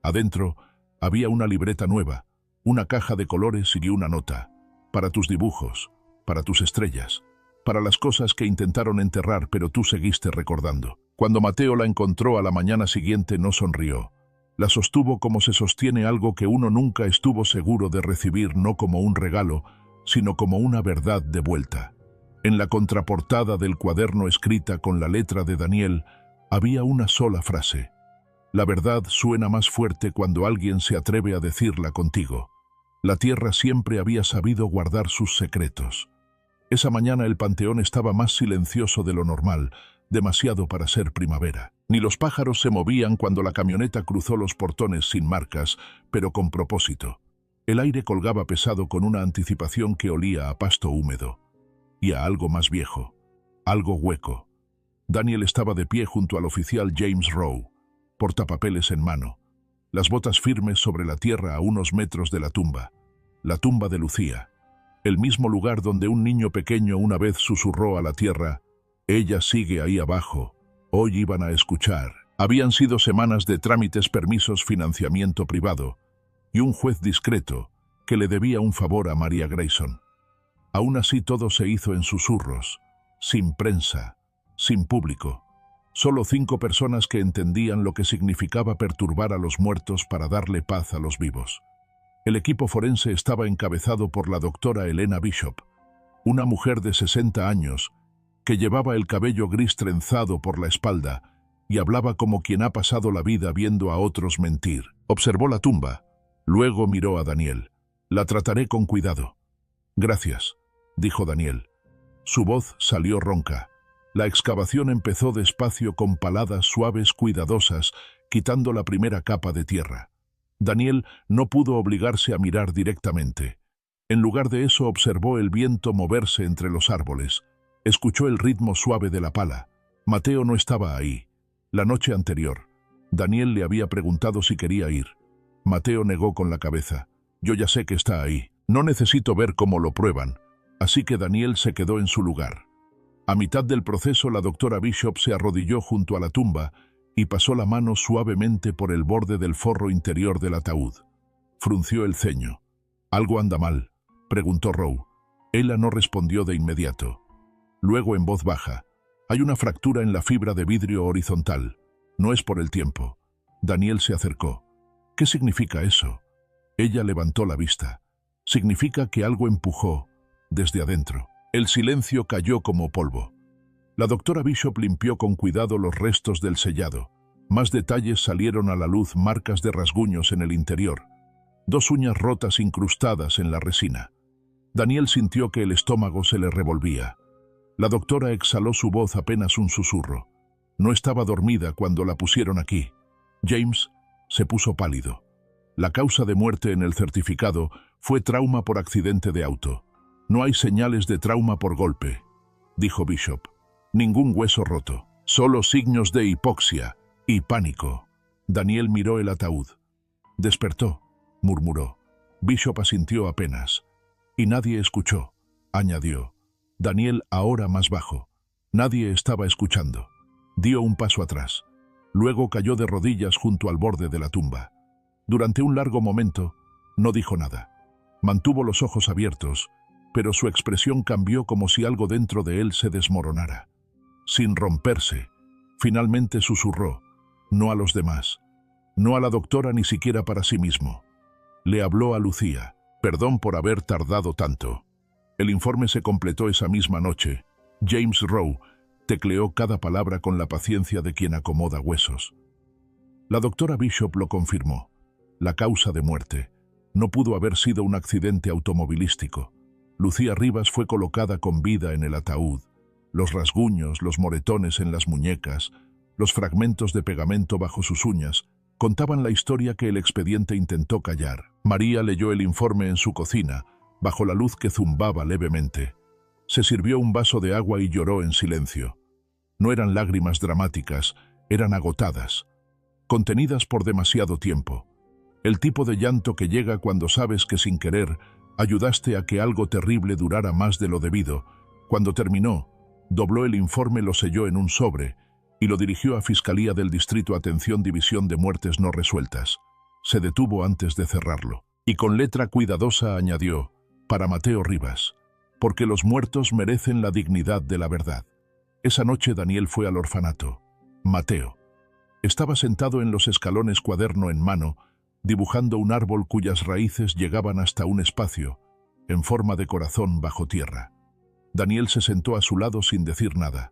Adentro había una libreta nueva, una caja de colores y una nota. Para tus dibujos, para tus estrellas, para las cosas que intentaron enterrar pero tú seguiste recordando. Cuando Mateo la encontró a la mañana siguiente no sonrió. La sostuvo como se sostiene algo que uno nunca estuvo seguro de recibir, no como un regalo, sino como una verdad de vuelta. En la contraportada del cuaderno, escrita con la letra de Daniel, había una sola frase. La verdad suena más fuerte cuando alguien se atreve a decirla contigo. La tierra siempre había sabido guardar sus secretos. Esa mañana el panteón estaba más silencioso de lo normal, demasiado para ser primavera. Ni los pájaros se movían cuando la camioneta cruzó los portones sin marcas, pero con propósito. El aire colgaba pesado con una anticipación que olía a pasto húmedo. Y a algo más viejo, algo hueco. Daniel estaba de pie junto al oficial James Rowe, portapapeles en mano, las botas firmes sobre la tierra a unos metros de la tumba de Lucía, el mismo lugar donde un niño pequeño una vez susurró a la tierra, ella sigue ahí abajo, hoy iban a escuchar. Habían sido semanas de trámites, permisos, financiamiento privado, y un juez discreto que le debía un favor a María Grayson. Aún así todo se hizo en susurros, sin prensa, sin público. Solo 5 personas que entendían lo que significaba perturbar a los muertos para darle paz a los vivos. El equipo forense estaba encabezado por la doctora Elena Bishop, una mujer de 60 años que llevaba el cabello gris trenzado por la espalda y hablaba como quien ha pasado la vida viendo a otros mentir. Observó la tumba, luego miró a Daniel. La trataré con cuidado. Gracias, dijo Daniel. Su voz salió ronca. La excavación empezó despacio con paladas suaves cuidadosas, quitando la primera capa de tierra. Daniel no pudo obligarse a mirar directamente. En lugar de eso observó el viento moverse entre los árboles. Escuchó el ritmo suave de la pala. Mateo no estaba ahí. La noche anterior, Daniel le había preguntado si quería ir. Mateo negó con la cabeza. Yo ya sé que está ahí. No necesito ver cómo lo prueban. Así que Daniel se quedó en su lugar. A mitad del proceso, la doctora Bishop se arrodilló junto a la tumba y pasó la mano suavemente por el borde del forro interior del ataúd. Frunció el ceño. «¿Algo anda mal?», preguntó Rowe. Ella no respondió de inmediato. Luego, en voz baja: «Hay una fractura en la fibra de vidrio horizontal. No es por el tiempo». Daniel se acercó. «¿Qué significa eso?». Ella levantó la vista. «Significa que algo empujó desde adentro». El silencio cayó como polvo. La doctora Bishop limpió con cuidado los restos del sellado. Más detalles salieron a la luz: marcas de rasguños en el interior, 2 uñas rotas incrustadas en la resina. Daniel sintió que el estómago se le revolvía. La doctora exhaló su voz, apenas un susurro. No estaba dormida cuando la pusieron aquí. James se puso pálido. La causa de muerte en el certificado fue trauma por accidente de auto. No hay señales de trauma por golpe, dijo Bishop. Ningún hueso roto, solo signos de hipoxia y pánico. Daniel miró el ataúd. Despertó, murmuró. Bishop asintió apenas. Y nadie escuchó, añadió. Daniel, ahora más bajo. Nadie estaba escuchando. Dio un paso atrás. Luego cayó de rodillas junto al borde de la tumba. Durante un largo momento, no dijo nada. Mantuvo los ojos abiertos, pero su expresión cambió, como si algo dentro de él se desmoronara. Sin romperse, finalmente susurró: «No a los demás, no a la doctora, ni siquiera para sí mismo». Le habló a Lucía: «Perdón por haber tardado tanto». El informe se completó esa misma noche. James Rowe tecleó cada palabra con la paciencia de quien acomoda huesos. La doctora Bishop lo confirmó. La causa de muerte no pudo haber sido un accidente automovilístico. Lucía Rivas fue colocada con vida en el ataúd. Los rasguños, los moretones en las muñecas, los fragmentos de pegamento bajo sus uñas contaban la historia que el expediente intentó callar. María leyó el informe en su cocina, bajo la luz que zumbaba levemente. Se sirvió un vaso de agua y lloró en silencio. No eran lágrimas dramáticas, eran agotadas, contenidas por demasiado tiempo. El tipo de llanto que llega cuando sabes que sin querer ayudaste a que algo terrible durara más de lo debido. Cuando terminó, dobló el informe, lo selló en un sobre y lo dirigió a Fiscalía del Distrito. Atención, División de Muertes no resueltas. Se detuvo antes de cerrarlo y con letra cuidadosa añadió: «Para Mateo Rivas, porque los muertos merecen la dignidad de la verdad». Esa noche Daniel fue al orfanato. Mateo estaba sentado en los escalones, cuaderno en mano, dibujando un árbol cuyas raíces llegaban hasta un espacio en forma de corazón bajo tierra. Daniel se sentó a su lado sin decir nada.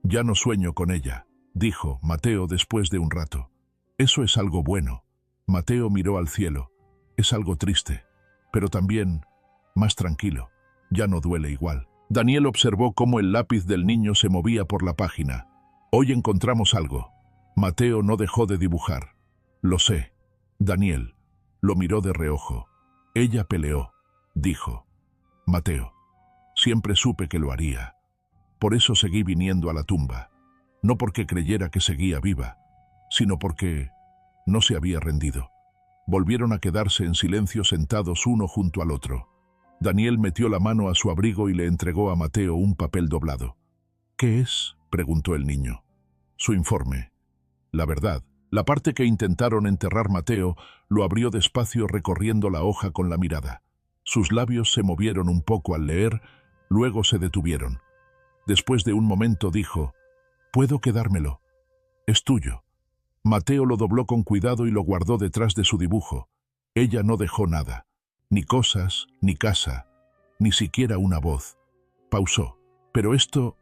«Ya no sueño con ella», dijo Mateo después de un rato. «Eso es algo bueno». Mateo miró al cielo. «Es algo triste, pero también más tranquilo. Ya no duele igual». Daniel observó cómo el lápiz del niño se movía por la página. «Hoy encontramos algo». Mateo no dejó de dibujar. «Lo sé». Daniel lo miró de reojo. «Ella peleó», dijo. «Mateo, siempre supe que lo haría. Por eso seguí viniendo a la tumba. No porque creyera que seguía viva, sino porque no se había rendido». Volvieron a quedarse en silencio, sentados uno junto al otro. Daniel metió la mano a su abrigo y le entregó a Mateo un papel doblado. «¿Qué es?», preguntó el niño. «Su informe. La verdad». La parte que intentaron enterrar. Mateo lo abrió despacio, recorriendo la hoja con la mirada. Sus labios se movieron un poco al leer, luego se detuvieron. Después de un momento dijo: «Puedo quedármelo. Es tuyo». Mateo lo dobló con cuidado y lo guardó detrás de su dibujo. Ella no dejó nada. Ni cosas, ni casa, ni siquiera una voz. Pausó. «Pero esto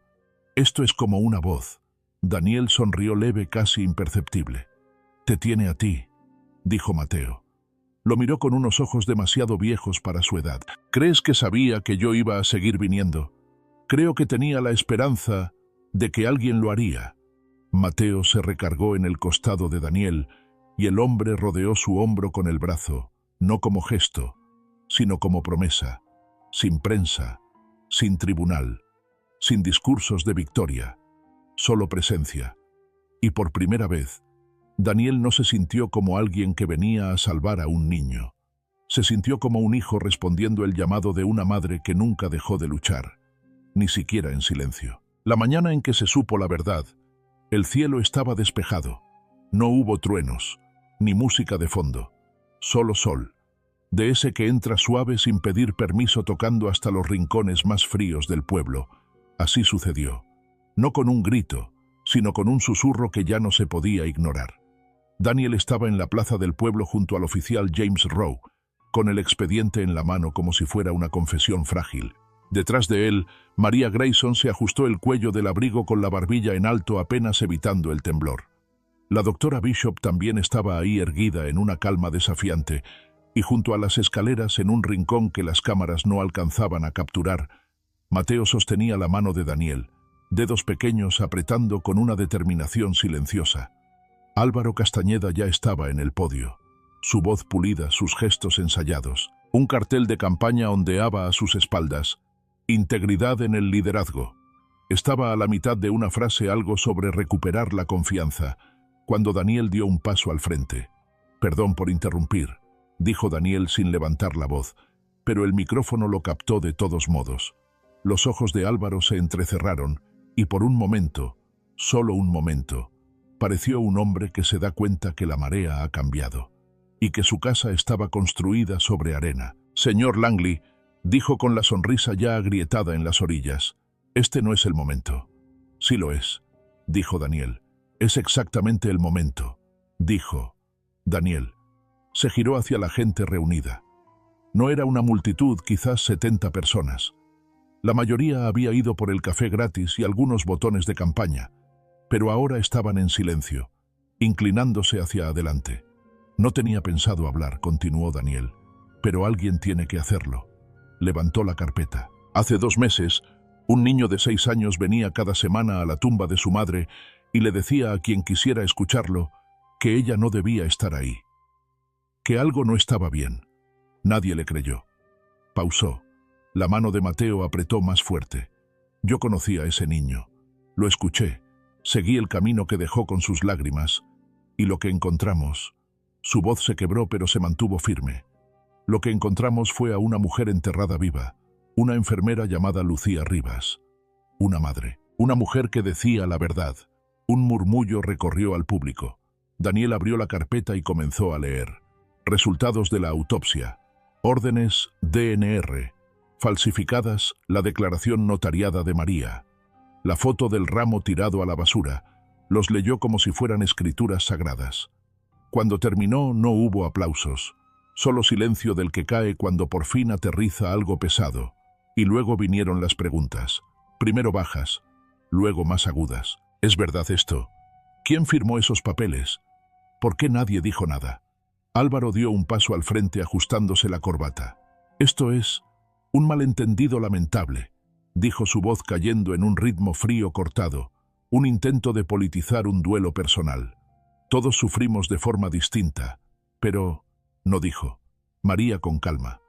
es como una voz». Daniel sonrió leve, casi imperceptible. «Te tiene a ti», dijo Mateo. Lo miró con unos ojos demasiado viejos para su edad. ¿Crees que sabía que yo iba a seguir viniendo? Creo que tenía la esperanza de que alguien lo haría. Mateo se recargó en el costado de Daniel y el hombre rodeó su hombro con el brazo, no como gesto, sino como promesa, sin prensa, sin tribunal, sin discursos de victoria, solo presencia. Y por primera vez, Daniel no se sintió como alguien que venía a salvar a un niño. Se sintió como un hijo respondiendo el llamado de una madre que nunca dejó de luchar, ni siquiera en silencio. La mañana en que se supo la verdad, el cielo estaba despejado. No hubo truenos, ni música de fondo, solo sol, de ese que entra suave sin pedir permiso tocando hasta los rincones más fríos del pueblo. Así sucedió, no con un grito, sino con un susurro que ya no se podía ignorar. Daniel estaba en la plaza del pueblo junto al oficial James Rowe, con el expediente en la mano como si fuera una confesión frágil. Detrás de él, María Grayson se ajustó el cuello del abrigo con la barbilla en alto apenas evitando el temblor. La doctora Bishop también estaba ahí erguida en una calma desafiante, y junto a las escaleras en un rincón que las cámaras no alcanzaban a capturar, Mateo sostenía la mano de Daniel, dedos pequeños apretando con una determinación silenciosa. Álvaro Castañeda ya estaba en el podio, su voz pulida, sus gestos ensayados. Un cartel de campaña ondeaba a sus espaldas. Integridad en el liderazgo. Estaba a la mitad de una frase algo sobre recuperar la confianza, cuando Daniel dio un paso al frente. «Perdón por interrumpir», dijo Daniel sin levantar la voz, pero el micrófono lo captó de todos modos. Los ojos de Álvaro se entrecerraron y por un momento, solo un momento, pareció un hombre que se da cuenta que la marea ha cambiado y que su casa estaba construida sobre arena. «Señor Langley», dijo con la sonrisa ya agrietada en las orillas, «este no es el momento». «Sí lo es», dijo Daniel. «Es exactamente el momento», dijo Daniel. Se giró hacia la gente reunida. No era una multitud, quizás 70 personas. La mayoría había ido por el café gratis y algunos botones de campaña, pero ahora estaban en silencio, inclinándose hacia adelante. «No tenía pensado hablar», continuó Daniel, «pero alguien tiene que hacerlo». Levantó la carpeta. «Hace 2 meses, un niño de 6 años venía cada semana a la tumba de su madre y le decía a quien quisiera escucharlo que ella no debía estar ahí, que algo no estaba bien. Nadie le creyó». Pausó. La mano de Mateo apretó más fuerte. «Yo conocí a ese niño. Lo escuché. Seguí el camino que dejó con sus lágrimas. Y lo que encontramos...» Su voz se quebró pero se mantuvo firme. «Lo que encontramos fue a una mujer enterrada viva, una enfermera llamada Lucía Rivas. Una madre, una mujer que decía la verdad». Un murmullo recorrió al público. Daniel abrió la carpeta y comenzó a leer. Resultados de la autopsia. Órdenes DNR. Falsificadas la declaración notariada de María. La foto del ramo tirado a la basura. Los leyó como si fueran escrituras sagradas. Cuando terminó no hubo aplausos, solo silencio del que cae cuando por fin aterriza algo pesado. Y luego vinieron las preguntas. Primero bajas, luego más agudas. ¿Es verdad esto? ¿Quién firmó esos papeles? ¿Por qué nadie dijo nada? Álvaro dio un paso al frente ajustándose la corbata. «Esto es un malentendido lamentable», dijo su voz cayendo en un ritmo frío cortado, un intento de politizar un duelo personal. «Todos sufrimos de forma distinta, pero...» no dijo. María con calma.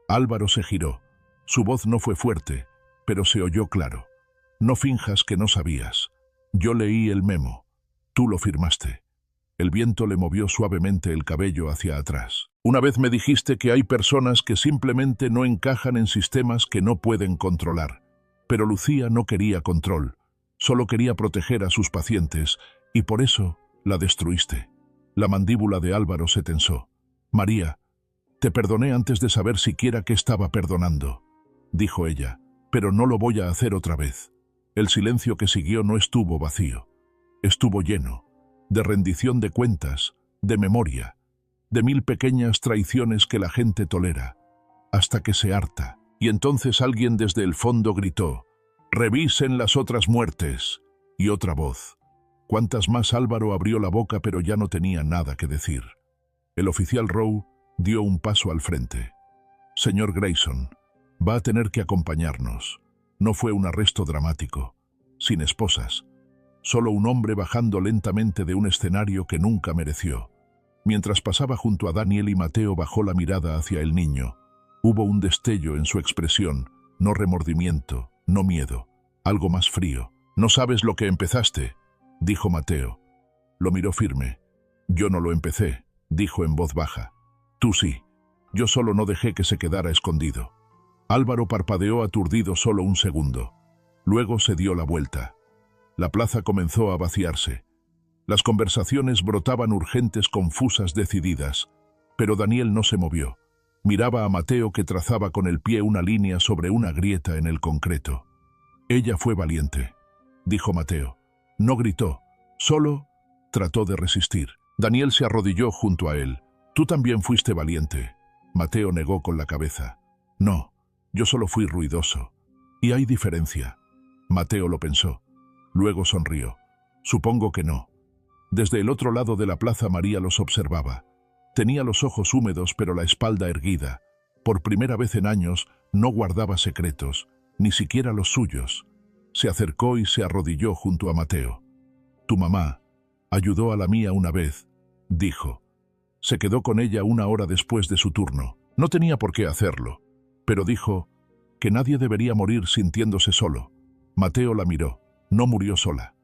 Álvaro se giró. Su voz no fue fuerte, pero se oyó claro. «No finjas que no sabías. Yo leí el memo. Tú lo firmaste». El viento le movió suavemente el cabello hacia atrás. «Una vez me dijiste que hay personas que simplemente no encajan en sistemas que no pueden controlar. Pero Lucía no quería control. Solo quería proteger a sus pacientes, y por eso la destruiste». La mandíbula de Álvaro se tensó. «María, te perdoné antes de saber siquiera qué estaba perdonando», dijo ella, «pero no lo voy a hacer otra vez». El silencio que siguió no estuvo vacío. Estuvo lleno de rendición de cuentas, de memoria, de 1000 pequeñas traiciones que la gente tolera, hasta que se harta. Y entonces alguien desde el fondo gritó: «¡Revisen las otras muertes!». Y otra voz. ¿Cuántas más? Álvaro abrió la boca pero ya no tenía nada que decir. El oficial Rowe Dio un paso al frente. Señor Grayson, va a tener que acompañarnos. No fue un arresto dramático, sin esposas, solo un hombre bajando lentamente de un escenario que nunca mereció. Mientras pasaba junto a Daniel y Mateo, bajó la mirada hacia el niño. Hubo un destello en su expresión, no remordimiento, no miedo, algo más frío. «No sabes lo que empezaste», dijo Mateo. Lo miró firme. «Yo no lo empecé», dijo en voz baja. «Tú sí. Yo solo no dejé que se quedara escondido». Álvaro parpadeó aturdido solo un segundo. Luego se dio la vuelta. La plaza comenzó a vaciarse. Las conversaciones brotaban urgentes, confusas, decididas. Pero Daniel no se movió. Miraba a Mateo, que trazaba con el pie una línea sobre una grieta en el concreto. «Ella fue valiente», dijo Mateo. No gritó, solo trató de resistir. Daniel se arrodilló junto a él. «Tú también fuiste valiente». Mateo negó con la cabeza. «No, yo solo fui ruidoso». «¿Y hay diferencia?». Mateo lo pensó. Luego sonrió. «Supongo que no». Desde el otro lado de la plaza María los observaba. Tenía los ojos húmedos pero la espalda erguida. Por primera vez en años no guardaba secretos, ni siquiera los suyos. Se acercó y se arrodilló junto a Mateo. «Tu mamá ayudó a la mía una vez», dijo. Se quedó con ella una hora después de su turno. No tenía por qué hacerlo, pero dijo que nadie debería morir sintiéndose solo. Mateo la miró. «No murió sola».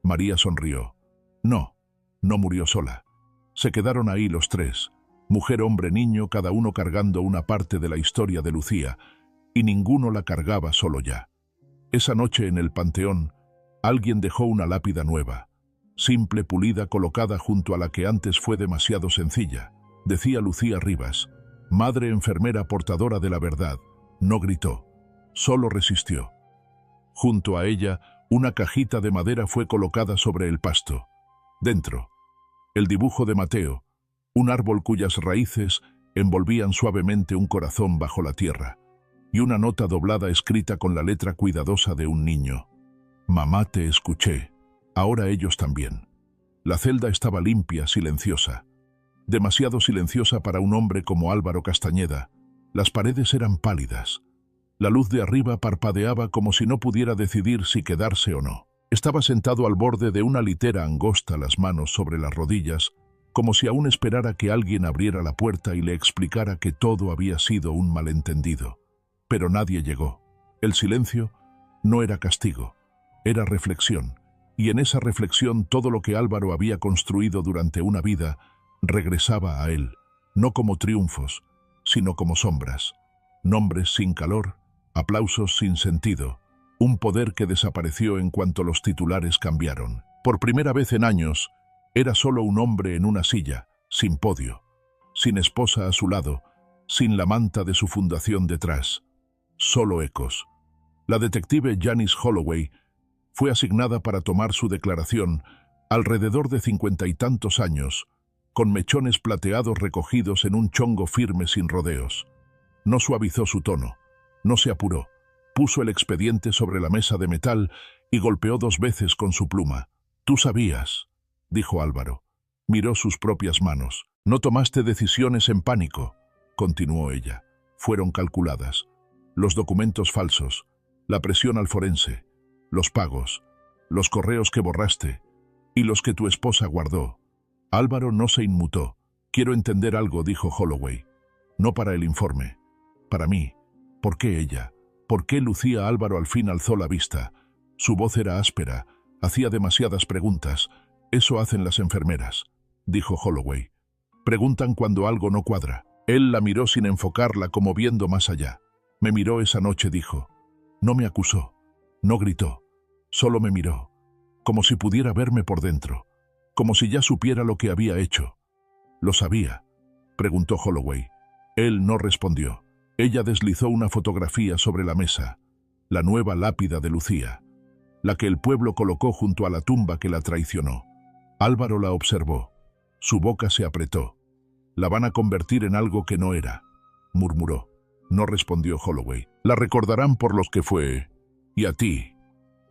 María sonrió. «No, no murió sola». Se quedaron ahí los tres, mujer, hombre, niño, cada uno cargando una parte de la historia de Lucía, y ninguno la cargaba solo ya. Esa noche en el panteón, alguien dejó una lápida nueva, simple, pulida, colocada junto a la que antes fue demasiado sencilla. Decía Lucía Rivas, madre enfermera portadora de la verdad. No gritó, solo resistió. Junto a ella, una cajita de madera fue colocada sobre el pasto. Dentro, el dibujo de Mateo, un árbol cuyas raíces envolvían suavemente un corazón bajo la tierra, y una nota doblada escrita con la letra cuidadosa de un niño. «Mamá, te escuché. Ahora ellos también». La celda estaba limpia, silenciosa. Demasiado silenciosa para un hombre como Álvaro Castañeda. Las paredes eran pálidas. La luz de arriba parpadeaba como si no pudiera decidir si quedarse o no. Estaba sentado al borde de una litera angosta, las manos sobre las rodillas, como si aún esperara que alguien abriera la puerta y le explicara que todo había sido un malentendido. Pero nadie llegó. El silencio no era castigo, era reflexión, y en esa reflexión todo lo que Álvaro había construido durante una vida regresaba a él, no como triunfos, sino como sombras, nombres sin calor, aplausos sin sentido, un poder que desapareció en cuanto los titulares cambiaron. Por primera vez en años, era solo un hombre en una silla, sin podio, sin esposa a su lado, sin la manta de su fundación detrás. Solo ecos. La detective Janice Holloway fue asignada para tomar su declaración, alrededor de 50 y tantos años, con mechones plateados recogidos en un chongo firme sin rodeos. No suavizó su tono, no se apuró. Puso el expediente sobre la mesa de metal y golpeó 2 veces con su pluma. «Tú sabías», dijo Álvaro. Miró sus propias manos. «No tomaste decisiones en pánico», continuó ella. «Fueron calculadas. Los documentos falsos, la presión al forense, los pagos, los correos que borraste y los que tu esposa guardó». Álvaro no se inmutó. «Quiero entender algo», dijo Holloway. «No para el informe. Para mí. ¿Por qué ella? ¿Por qué Lucía?» Álvaro al fin alzó la vista. Su voz era áspera. Hacía demasiadas preguntas. «Eso hacen las enfermeras», dijo Holloway. «Preguntan cuando algo no cuadra». Él la miró sin enfocarla, como viendo más allá. «Me miró esa noche», dijo. «No me acusó. No gritó. Solo me miró. Como si pudiera verme por dentro. Como si ya supiera lo que había hecho». «¿Lo sabía?», preguntó Holloway. Él no respondió. Ella deslizó una fotografía sobre la mesa, la nueva lápida de Lucía, la que el pueblo colocó junto a la tumba que la traicionó. Álvaro la observó. Su boca se apretó. «La van a convertir en algo que no era», murmuró. No respondió Holloway. «La recordarán por los que fue, y a ti,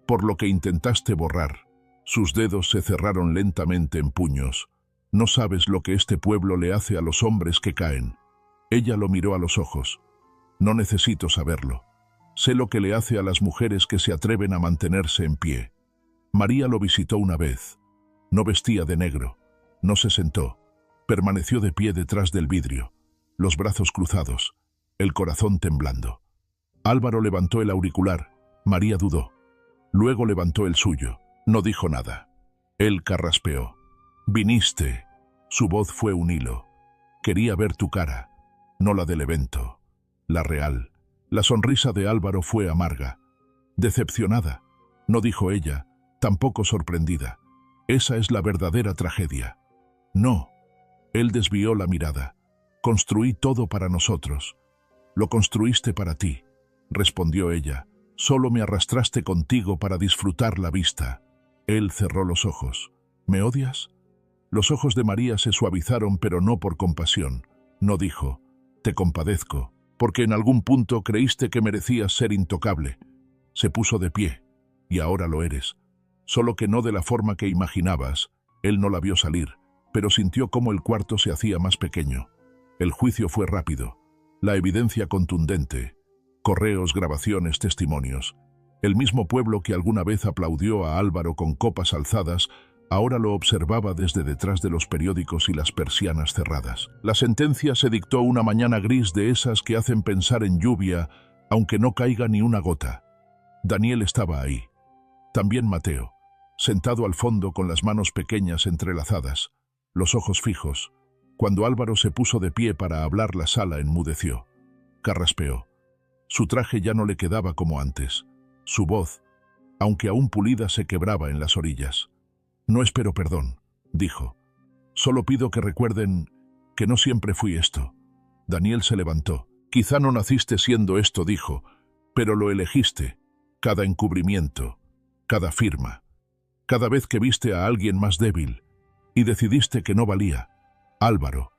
por lo que intentaste borrar». Sus dedos se cerraron lentamente en puños. «No sabes lo que este pueblo le hace a los hombres que caen». Ella lo miró a los ojos. No necesito saberlo. Sé lo que le hace a las mujeres que se atreven a mantenerse en pie. María lo visitó una vez. No vestía de negro. No se sentó. Permaneció de pie detrás del vidrio, los brazos cruzados, el corazón temblando. Álvaro levantó el auricular. María dudó. Luego levantó el suyo. No dijo nada. Él carraspeó. Viniste. Su voz fue un hilo. Quería ver tu cara, no la del evento, la real. La sonrisa de Álvaro fue amarga. Decepcionada. No dijo ella, tampoco sorprendida. Esa es la verdadera tragedia. No. Él desvió la mirada. Construí todo para nosotros. Lo construiste para ti, respondió ella. Solo me arrastraste contigo para disfrutar la vista. Él cerró los ojos. ¿Me odias? Los ojos de María se suavizaron, pero no por compasión. No dijo, te compadezco, porque en algún punto creíste que merecías ser intocable. Se puso de pie, y ahora lo eres. Solo que no de la forma que imaginabas. Él no la vio salir, pero sintió cómo el cuarto se hacía más pequeño. El juicio fue rápido, la evidencia contundente. Correos, grabaciones, testimonios. El mismo pueblo que alguna vez aplaudió a Álvaro con copas alzadas, ahora lo observaba desde detrás de los periódicos y las persianas cerradas. La sentencia se dictó una mañana gris de esas que hacen pensar en lluvia, aunque no caiga ni una gota. Daniel estaba ahí. También Mateo, sentado al fondo con las manos pequeñas entrelazadas, los ojos fijos. Cuando Álvaro se puso de pie para hablar, la sala enmudeció. Carraspeó. Su traje ya no le quedaba como antes. Su voz, aunque aún pulida, se quebraba en las orillas. No espero perdón, dijo. Solo pido que recuerden que no siempre fui esto. Daniel se levantó. Quizá no naciste siendo esto, dijo, pero lo elegiste. Cada encubrimiento, cada firma, cada vez que viste a alguien más débil y decidiste que no valía. Álvaro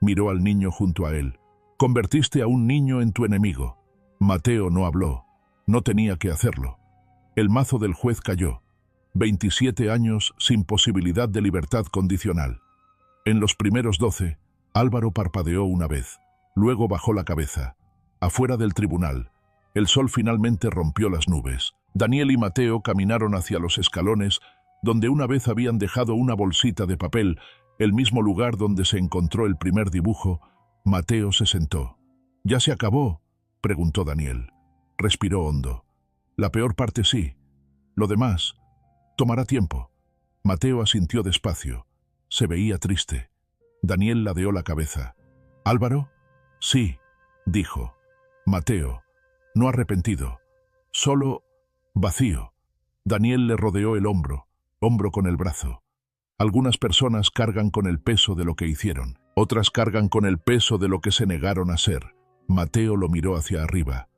miró al niño junto a él. Convertiste a un niño en tu enemigo. Mateo no habló. No tenía que hacerlo. El mazo del juez cayó. 27 años sin posibilidad de libertad condicional. En los primeros 12, Álvaro parpadeó una vez. Luego bajó la cabeza. Afuera del tribunal, el sol finalmente rompió las nubes. Daniel y Mateo caminaron hacia los escalones, donde una vez habían dejado una bolsita de papel, el mismo lugar donde se encontró el primer dibujo. Mateo se sentó. ¿Ya se acabó?, preguntó Daniel. Respiró hondo. La peor parte sí. Lo demás tomará tiempo. Mateo asintió despacio. Se veía triste. Daniel ladeó la cabeza. ¿Álvaro? Sí, dijo. Mateo, no arrepentido. Solo vacío. Daniel le rodeó el hombro con el brazo. Algunas personas cargan con el peso de lo que hicieron. Otras cargan con el peso de lo que se negaron a ser. Mateo lo miró hacia arriba.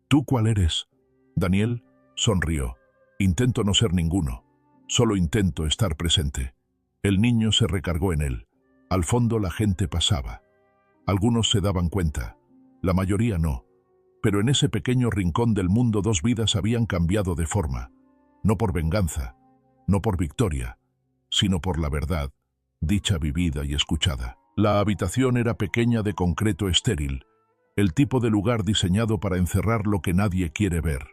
¿Tú cuál eres? Daniel sonrió. Intento no ser ninguno. Solo intento estar presente. El niño se recargó en él. Al fondo la gente pasaba. Algunos se daban cuenta. La mayoría no. Pero en ese pequeño rincón del mundo 2 vidas habían cambiado de forma. No por venganza, no por victoria, sino por la verdad, dicha vivida y escuchada. La habitación era pequeña, de concreto estéril, el tipo de lugar diseñado para encerrar lo que nadie quiere ver.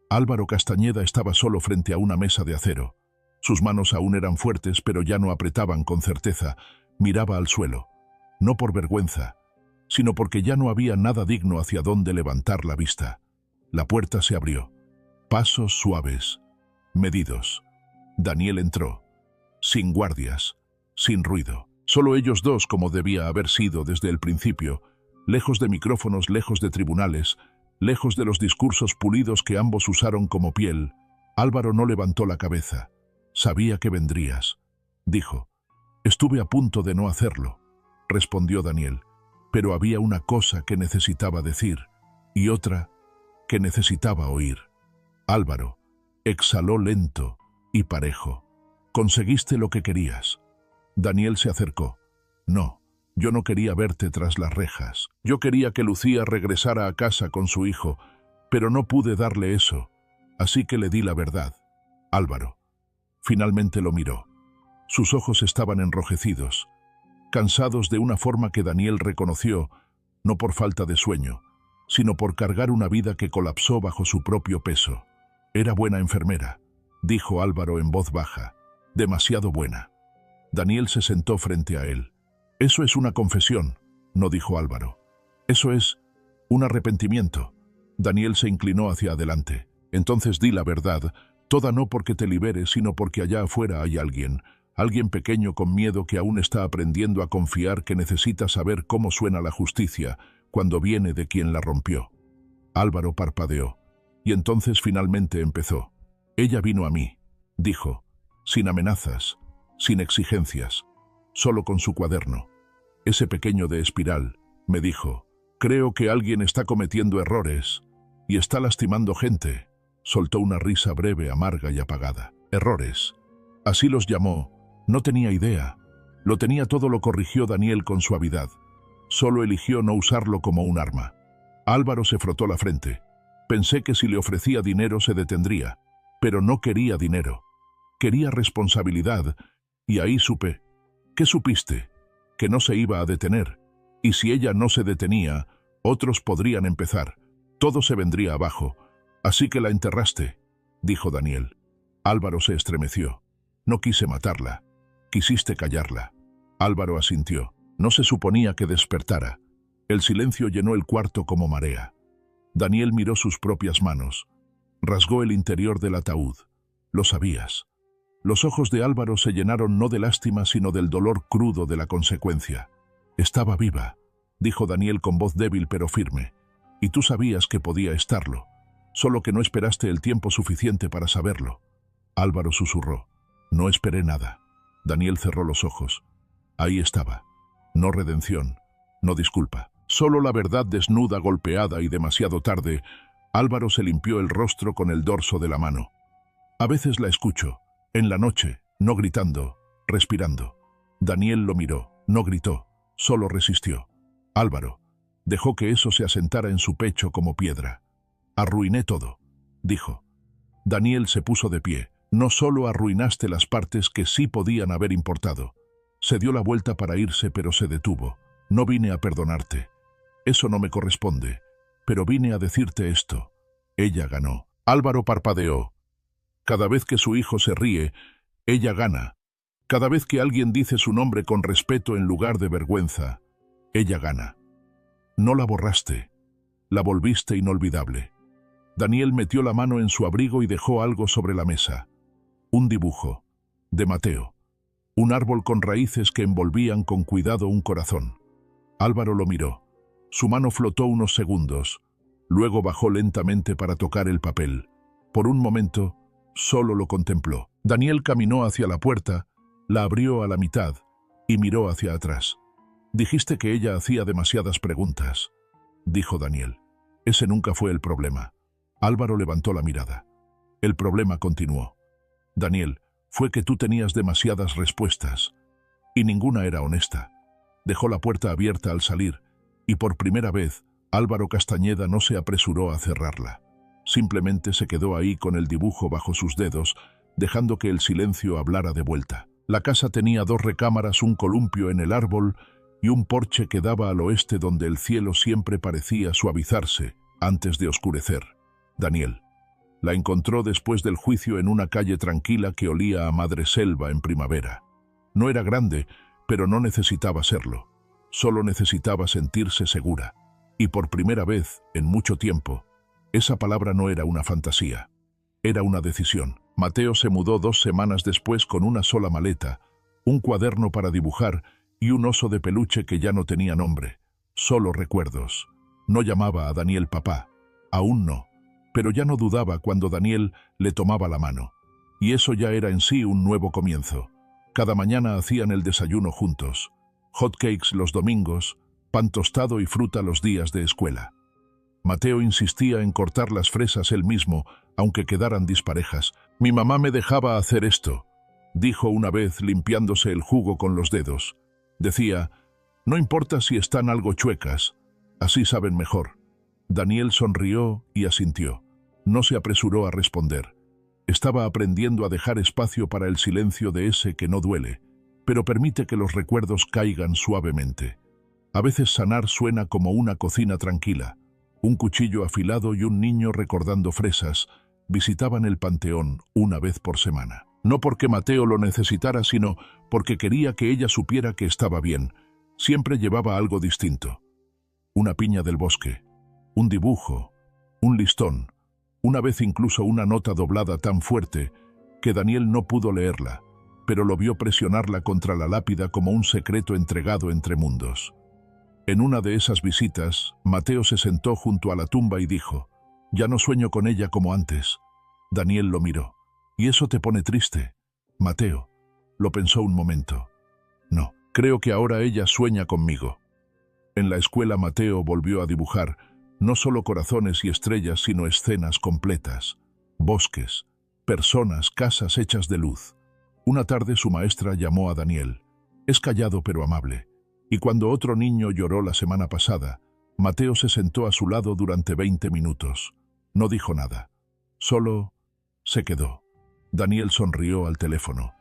Álvaro Castañeda estaba solo frente a una mesa de acero. Sus manos aún eran fuertes, pero ya no apretaban con certeza. Miraba al suelo, no por vergüenza, sino porque ya no había nada digno hacia donde levantar la vista. La puerta se abrió. Pasos suaves, medidos. Daniel entró, sin guardias, sin ruido. Solo ellos dos, como debía haber sido desde el principio, lejos de micrófonos, lejos de tribunales, lejos de los discursos pulidos que ambos usaron como piel. Álvaro no levantó la cabeza. Sabía que vendrías, dijo. Estuve a punto de no hacerlo, respondió Daniel, pero había una cosa que necesitaba decir y otra que necesitaba oír. Álvaro exhaló lento y parejo. Conseguiste lo que querías. Daniel se acercó. No, yo no quería verte tras las rejas. Yo quería que Lucía regresara a casa con su hijo, pero no pude darle eso, así que le di la verdad. Álvaro finalmente lo miró. Sus ojos estaban enrojecidos, cansados de una forma que Daniel reconoció, no por falta de sueño, sino por cargar una vida que colapsó bajo su propio peso. Era buena enfermera, dijo Álvaro en voz baja, demasiado buena. Daniel se sentó frente a él. Eso es una confesión, no dijo Álvaro. Eso es un arrepentimiento. Daniel se inclinó hacia adelante. Entonces di la verdad, toda no porque te liberes, sino porque allá afuera hay alguien pequeño con miedo que aún está aprendiendo a confiar, que necesita saber cómo suena la justicia cuando viene de quien la rompió. Álvaro parpadeó, y entonces finalmente empezó. Ella vino a mí, dijo, sin amenazas, sin exigencias, solo con su cuaderno. Ese pequeño de espiral, me dijo, creo que alguien está cometiendo errores y está lastimando gente. Soltó una risa breve, amarga y apagada. Errores. Así los llamó. No tenía idea. Lo tenía todo, lo corrigió Daniel con suavidad. Solo eligió no usarlo como un arma. Álvaro se frotó la frente. Pensé que si le ofrecía dinero se detendría, pero no quería dinero. Quería responsabilidad, y ahí supe. ¿Qué supiste? Que no se iba a detener. Y si ella no se detenía, otros podrían empezar. Todo se vendría abajo. Así que la enterraste, dijo Daniel. Álvaro se estremeció. No quise matarla. Quisiste callarla. Álvaro asintió. No se suponía que despertara. El silencio llenó el cuarto como marea. Daniel miró sus propias manos. Rasgó el interior del ataúd. Lo sabías. Los ojos de Álvaro se llenaron no de lástima, sino del dolor crudo de la consecuencia. Estaba viva, dijo Daniel con voz débil pero firme. Y tú sabías que podía estarlo. Solo que no esperaste el tiempo suficiente para saberlo. Álvaro susurró. No esperé nada. Daniel cerró los ojos. Ahí estaba. No redención, no disculpa. Solo la verdad desnuda, golpeada y demasiado tarde. Álvaro se limpió el rostro con el dorso de la mano. A veces la escucho, en la noche, no gritando, respirando. Daniel lo miró, no gritó, solo resistió. Álvaro dejó que eso se asentara en su pecho como piedra. Arruiné todo, dijo. Daniel se puso de pie. No solo arruinaste las partes que sí podían haber importado. Se dio la vuelta para irse, pero se detuvo. No vine a perdonarte. Eso no me corresponde. Pero vine a decirte esto. Ella ganó. Álvaro parpadeó. Cada vez que su hijo se ríe, ella gana. Cada vez que alguien dice su nombre con respeto en lugar de vergüenza, ella gana. No la borraste. La volviste inolvidable. Daniel metió la mano en su abrigo y dejó algo sobre la mesa. Un dibujo, de Mateo. Un árbol con raíces que envolvían con cuidado un corazón. Álvaro lo miró. Su mano flotó unos segundos. Luego bajó lentamente para tocar el papel. Por un momento, solo lo contempló. Daniel caminó hacia la puerta, la abrió a la mitad y miró hacia atrás. Dijiste que ella hacía demasiadas preguntas, dijo Daniel. Ese nunca fue el problema. Álvaro levantó la mirada. El problema continuó. Daniel, fue que tú tenías demasiadas respuestas, y ninguna era honesta. Dejó la puerta abierta al salir, y por primera vez, Álvaro Castañeda no se apresuró a cerrarla. Simplemente se quedó ahí con el dibujo bajo sus dedos, dejando que el silencio hablara de vuelta. La casa tenía 2 recámaras, un columpio en el árbol y un porche que daba al oeste, donde el cielo siempre parecía suavizarse antes de oscurecer. Daniel la encontró después del juicio en una calle tranquila que olía a madreselva en primavera. No era grande, pero no necesitaba serlo. Solo necesitaba sentirse segura. Y por primera vez, en mucho tiempo, esa palabra no era una fantasía. Era una decisión. Mateo se mudó 2 semanas después con una sola maleta, un cuaderno para dibujar y un oso de peluche que ya no tenía nombre. Solo recuerdos. No llamaba a Daniel papá. Aún no. Pero ya no dudaba cuando Daniel le tomaba la mano. Y eso ya era en sí un nuevo comienzo. Cada mañana hacían el desayuno juntos. Hotcakes los domingos, pan tostado y fruta los días de escuela. Mateo insistía en cortar las fresas él mismo, aunque quedaran disparejas. Mi mamá me dejaba hacer esto, dijo una vez limpiándose el jugo con los dedos. Decía, no importa si están algo chuecas, así saben mejor. Daniel sonrió y asintió. No se apresuró a responder. Estaba aprendiendo a dejar espacio para el silencio de ese que no duele, pero permite que los recuerdos caigan suavemente. A veces sanar suena como una cocina tranquila. Un cuchillo afilado y un niño recordando fresas visitaban el panteón una vez por semana. No porque Mateo lo necesitara, sino porque quería que ella supiera que estaba bien. Siempre llevaba algo distinto. Una piña del bosque, un dibujo, un listón, una vez incluso una nota doblada tan fuerte que Daniel no pudo leerla, pero lo vio presionarla contra la lápida como un secreto entregado entre mundos. En una de esas visitas, Mateo se sentó junto a la tumba y dijo: «Ya no sueño con ella como antes». Daniel lo miró. «¿Y eso te pone triste?» «Mateo», lo pensó un momento. «No, creo que ahora ella sueña conmigo». En la escuela Mateo volvió a dibujar, no solo corazones y estrellas, sino escenas completas. Bosques, personas, casas hechas de luz. Una tarde su maestra llamó a Daniel. Es callado pero amable. Y cuando otro niño lloró la semana pasada, Mateo se sentó a su lado durante 20 minutos. No dijo nada. Solo se quedó. Daniel sonrió al teléfono.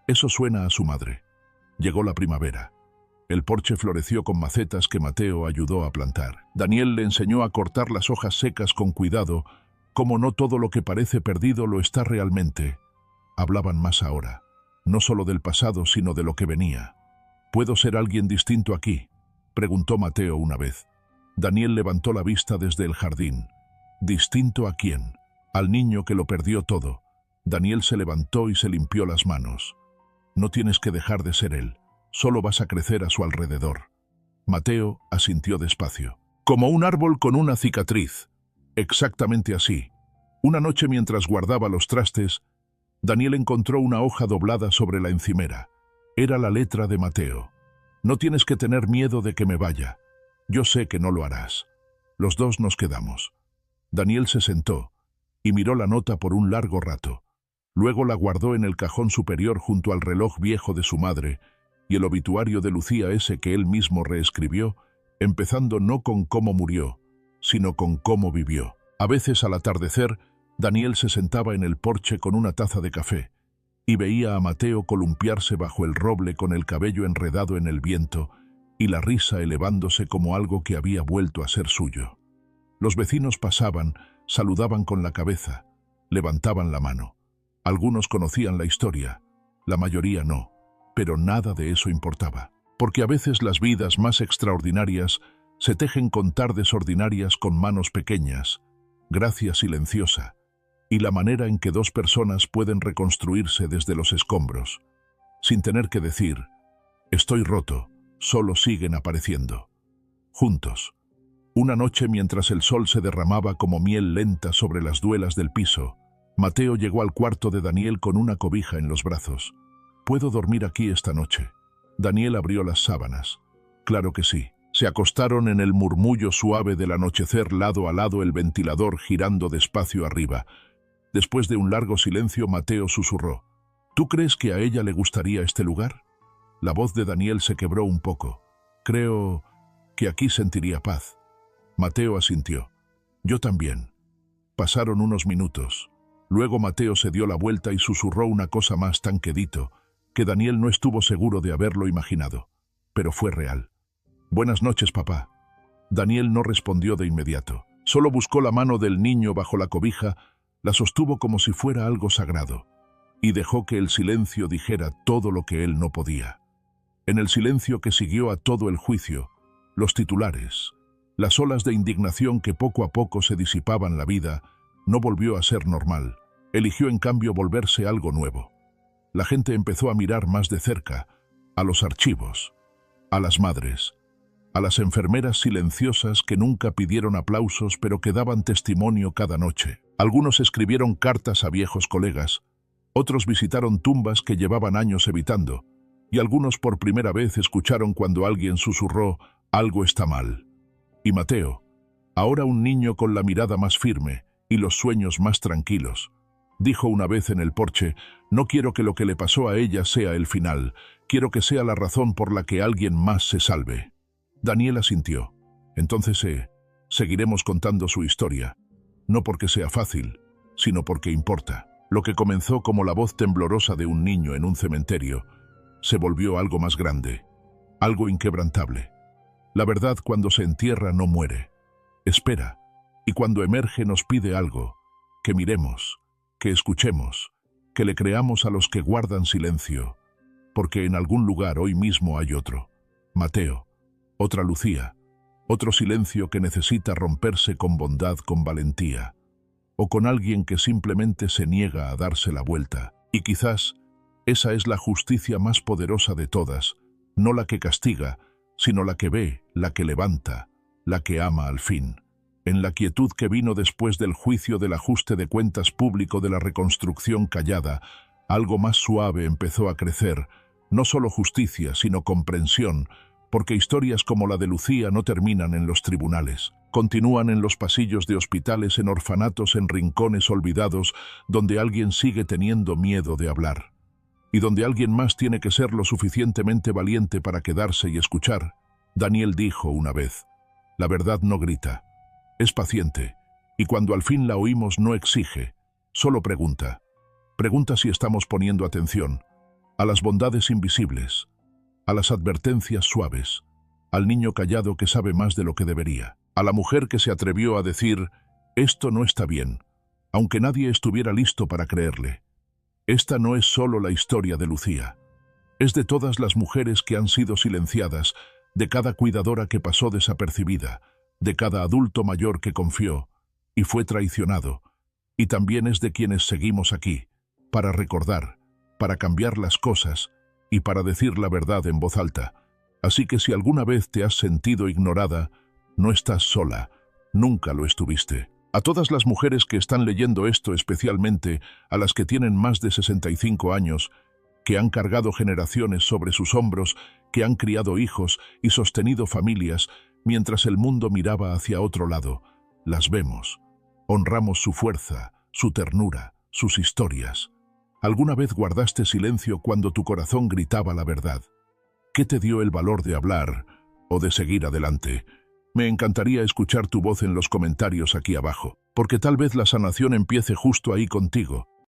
Eso suena a su madre. Llegó la primavera. El porche floreció con macetas que Mateo ayudó a plantar. Daniel le enseñó a cortar las hojas secas con cuidado, como no todo lo que parece perdido lo está realmente. Hablaban más ahora, no solo del pasado, sino de lo que venía. «¿Puedo ser alguien distinto aquí?», preguntó Mateo una vez. Daniel levantó la vista desde el jardín. ¿Distinto a quién? Al niño que lo perdió todo. Daniel se levantó y se limpió las manos. «No tienes que dejar de ser él. Solo vas a crecer a su alrededor». Mateo asintió despacio. «Como un árbol con una cicatriz». Exactamente así. Una noche mientras guardaba los trastes, Daniel encontró una hoja doblada sobre la encimera. Era la letra de Mateo. «No tienes que tener miedo de que me vaya. Yo sé que no lo harás. Los dos nos quedamos». Daniel se sentó y miró la nota por un largo rato. Luego la guardó en el cajón superior junto al reloj viejo de su madre y el obituario de Lucía, ese que él mismo reescribió, empezando no con cómo murió, sino con cómo vivió. A veces al atardecer, Daniel se sentaba en el porche con una taza de café y veía a Mateo columpiarse bajo el roble con el cabello enredado en el viento y la risa elevándose como algo que había vuelto a ser suyo. Los vecinos pasaban, saludaban con la cabeza, levantaban la mano. Algunos conocían la historia, la mayoría no, pero nada de eso importaba, porque a veces las vidas más extraordinarias se tejen con tardes ordinarias con manos pequeñas, gracia silenciosa, y la manera en que dos personas pueden reconstruirse desde los escombros. Sin tener que decir, estoy roto, solo siguen apareciendo. Juntos. Una noche mientras el sol se derramaba como miel lenta sobre las duelas del piso, Mateo llegó al cuarto de Daniel con una cobija en los brazos. «¿Puedo dormir aquí esta noche?» Daniel abrió las sábanas. Claro que sí. Se acostaron en el murmullo suave del anochecer, lado a lado, el ventilador girando despacio arriba. Después de un largo silencio, Mateo susurró: «¿Tú crees que a ella le gustaría este lugar?» La voz de Daniel se quebró un poco. «Creo que aquí sentiría paz». Mateo asintió. «Yo también». Pasaron unos minutos. Luego Mateo se dio la vuelta y susurró una cosa más tan quedito que Daniel no estuvo seguro de haberlo imaginado, pero fue real. «Buenas noches, papá». Daniel no respondió de inmediato. Solo buscó la mano del niño bajo la cobija, la sostuvo como si fuera algo sagrado, y dejó que el silencio dijera todo lo que él no podía. En el silencio que siguió a todo el juicio, los titulares, las olas de indignación que poco a poco se disipaban, la vida no volvió a ser normal. Eligió en cambio volverse algo nuevo. La gente empezó a mirar más de cerca, a los archivos, a las madres, a las enfermeras silenciosas que nunca pidieron aplausos pero que daban testimonio cada noche. Algunos escribieron cartas a viejos colegas, otros visitaron tumbas que llevaban años evitando, y algunos por primera vez escucharon cuando alguien susurró: «Algo está mal». Y Mateo, ahora un niño con la mirada más firme y los sueños más tranquilos, dijo una vez en el porche: «No quiero que lo que le pasó a ella sea el final, quiero que sea la razón por la que alguien más se salve». Daniel asintió. «Entonces seguiremos contando su historia, no porque sea fácil, sino porque importa». Lo que comenzó como la voz temblorosa de un niño en un cementerio se volvió algo más grande, algo inquebrantable. La verdad, cuando se entierra, no muere. Espera, y cuando emerge nos pide algo, que miremos, que escuchemos, que le creamos a los que guardan silencio, porque en algún lugar hoy mismo hay otro, Mateo, otra Lucía, otro silencio que necesita romperse con bondad, con valentía, o con alguien que simplemente se niega a darse la vuelta. Y quizás esa es la justicia más poderosa de todas, no la que castiga, sino la que ve, la que levanta, la que ama al fin. En la quietud que vino después del juicio del ajuste de cuentas público de la reconstrucción callada, algo más suave empezó a crecer, no solo justicia, sino comprensión, porque historias como la de Lucía no terminan en los tribunales. Continúan en los pasillos de hospitales, en orfanatos, en rincones olvidados, donde alguien sigue teniendo miedo de hablar. Y donde alguien más tiene que ser lo suficientemente valiente para quedarse y escuchar. Daniel dijo una vez, la verdad no grita, es paciente, y cuando al fin la oímos no exige, solo pregunta. Pregunta si estamos poniendo atención a las bondades invisibles, a las advertencias suaves, al niño callado que sabe más de lo que debería, a la mujer que se atrevió a decir, esto no está bien, aunque nadie estuviera listo para creerle. Esta no es solo la historia de Lucía, es de todas las mujeres que han sido silenciadas, de cada cuidadora que pasó desapercibida, de cada adulto mayor que confió y fue traicionado, y también es de quienes seguimos aquí, para recordar, para cambiar las cosas y para decir la verdad en voz alta. Así que si alguna vez te has sentido ignorada, no estás sola, nunca lo estuviste. A todas las mujeres que están leyendo esto, especialmente a las que tienen más de 65 años, que han cargado generaciones sobre sus hombros, que han criado hijos y sostenido familias, mientras el mundo miraba hacia otro lado, las vemos. Honramos su fuerza, su ternura, sus historias. ¿Alguna vez guardaste silencio cuando tu corazón gritaba la verdad? ¿Qué te dio el valor de hablar o de seguir adelante? Me encantaría escuchar tu voz en los comentarios aquí abajo, porque tal vez la sanación empiece justo ahí contigo.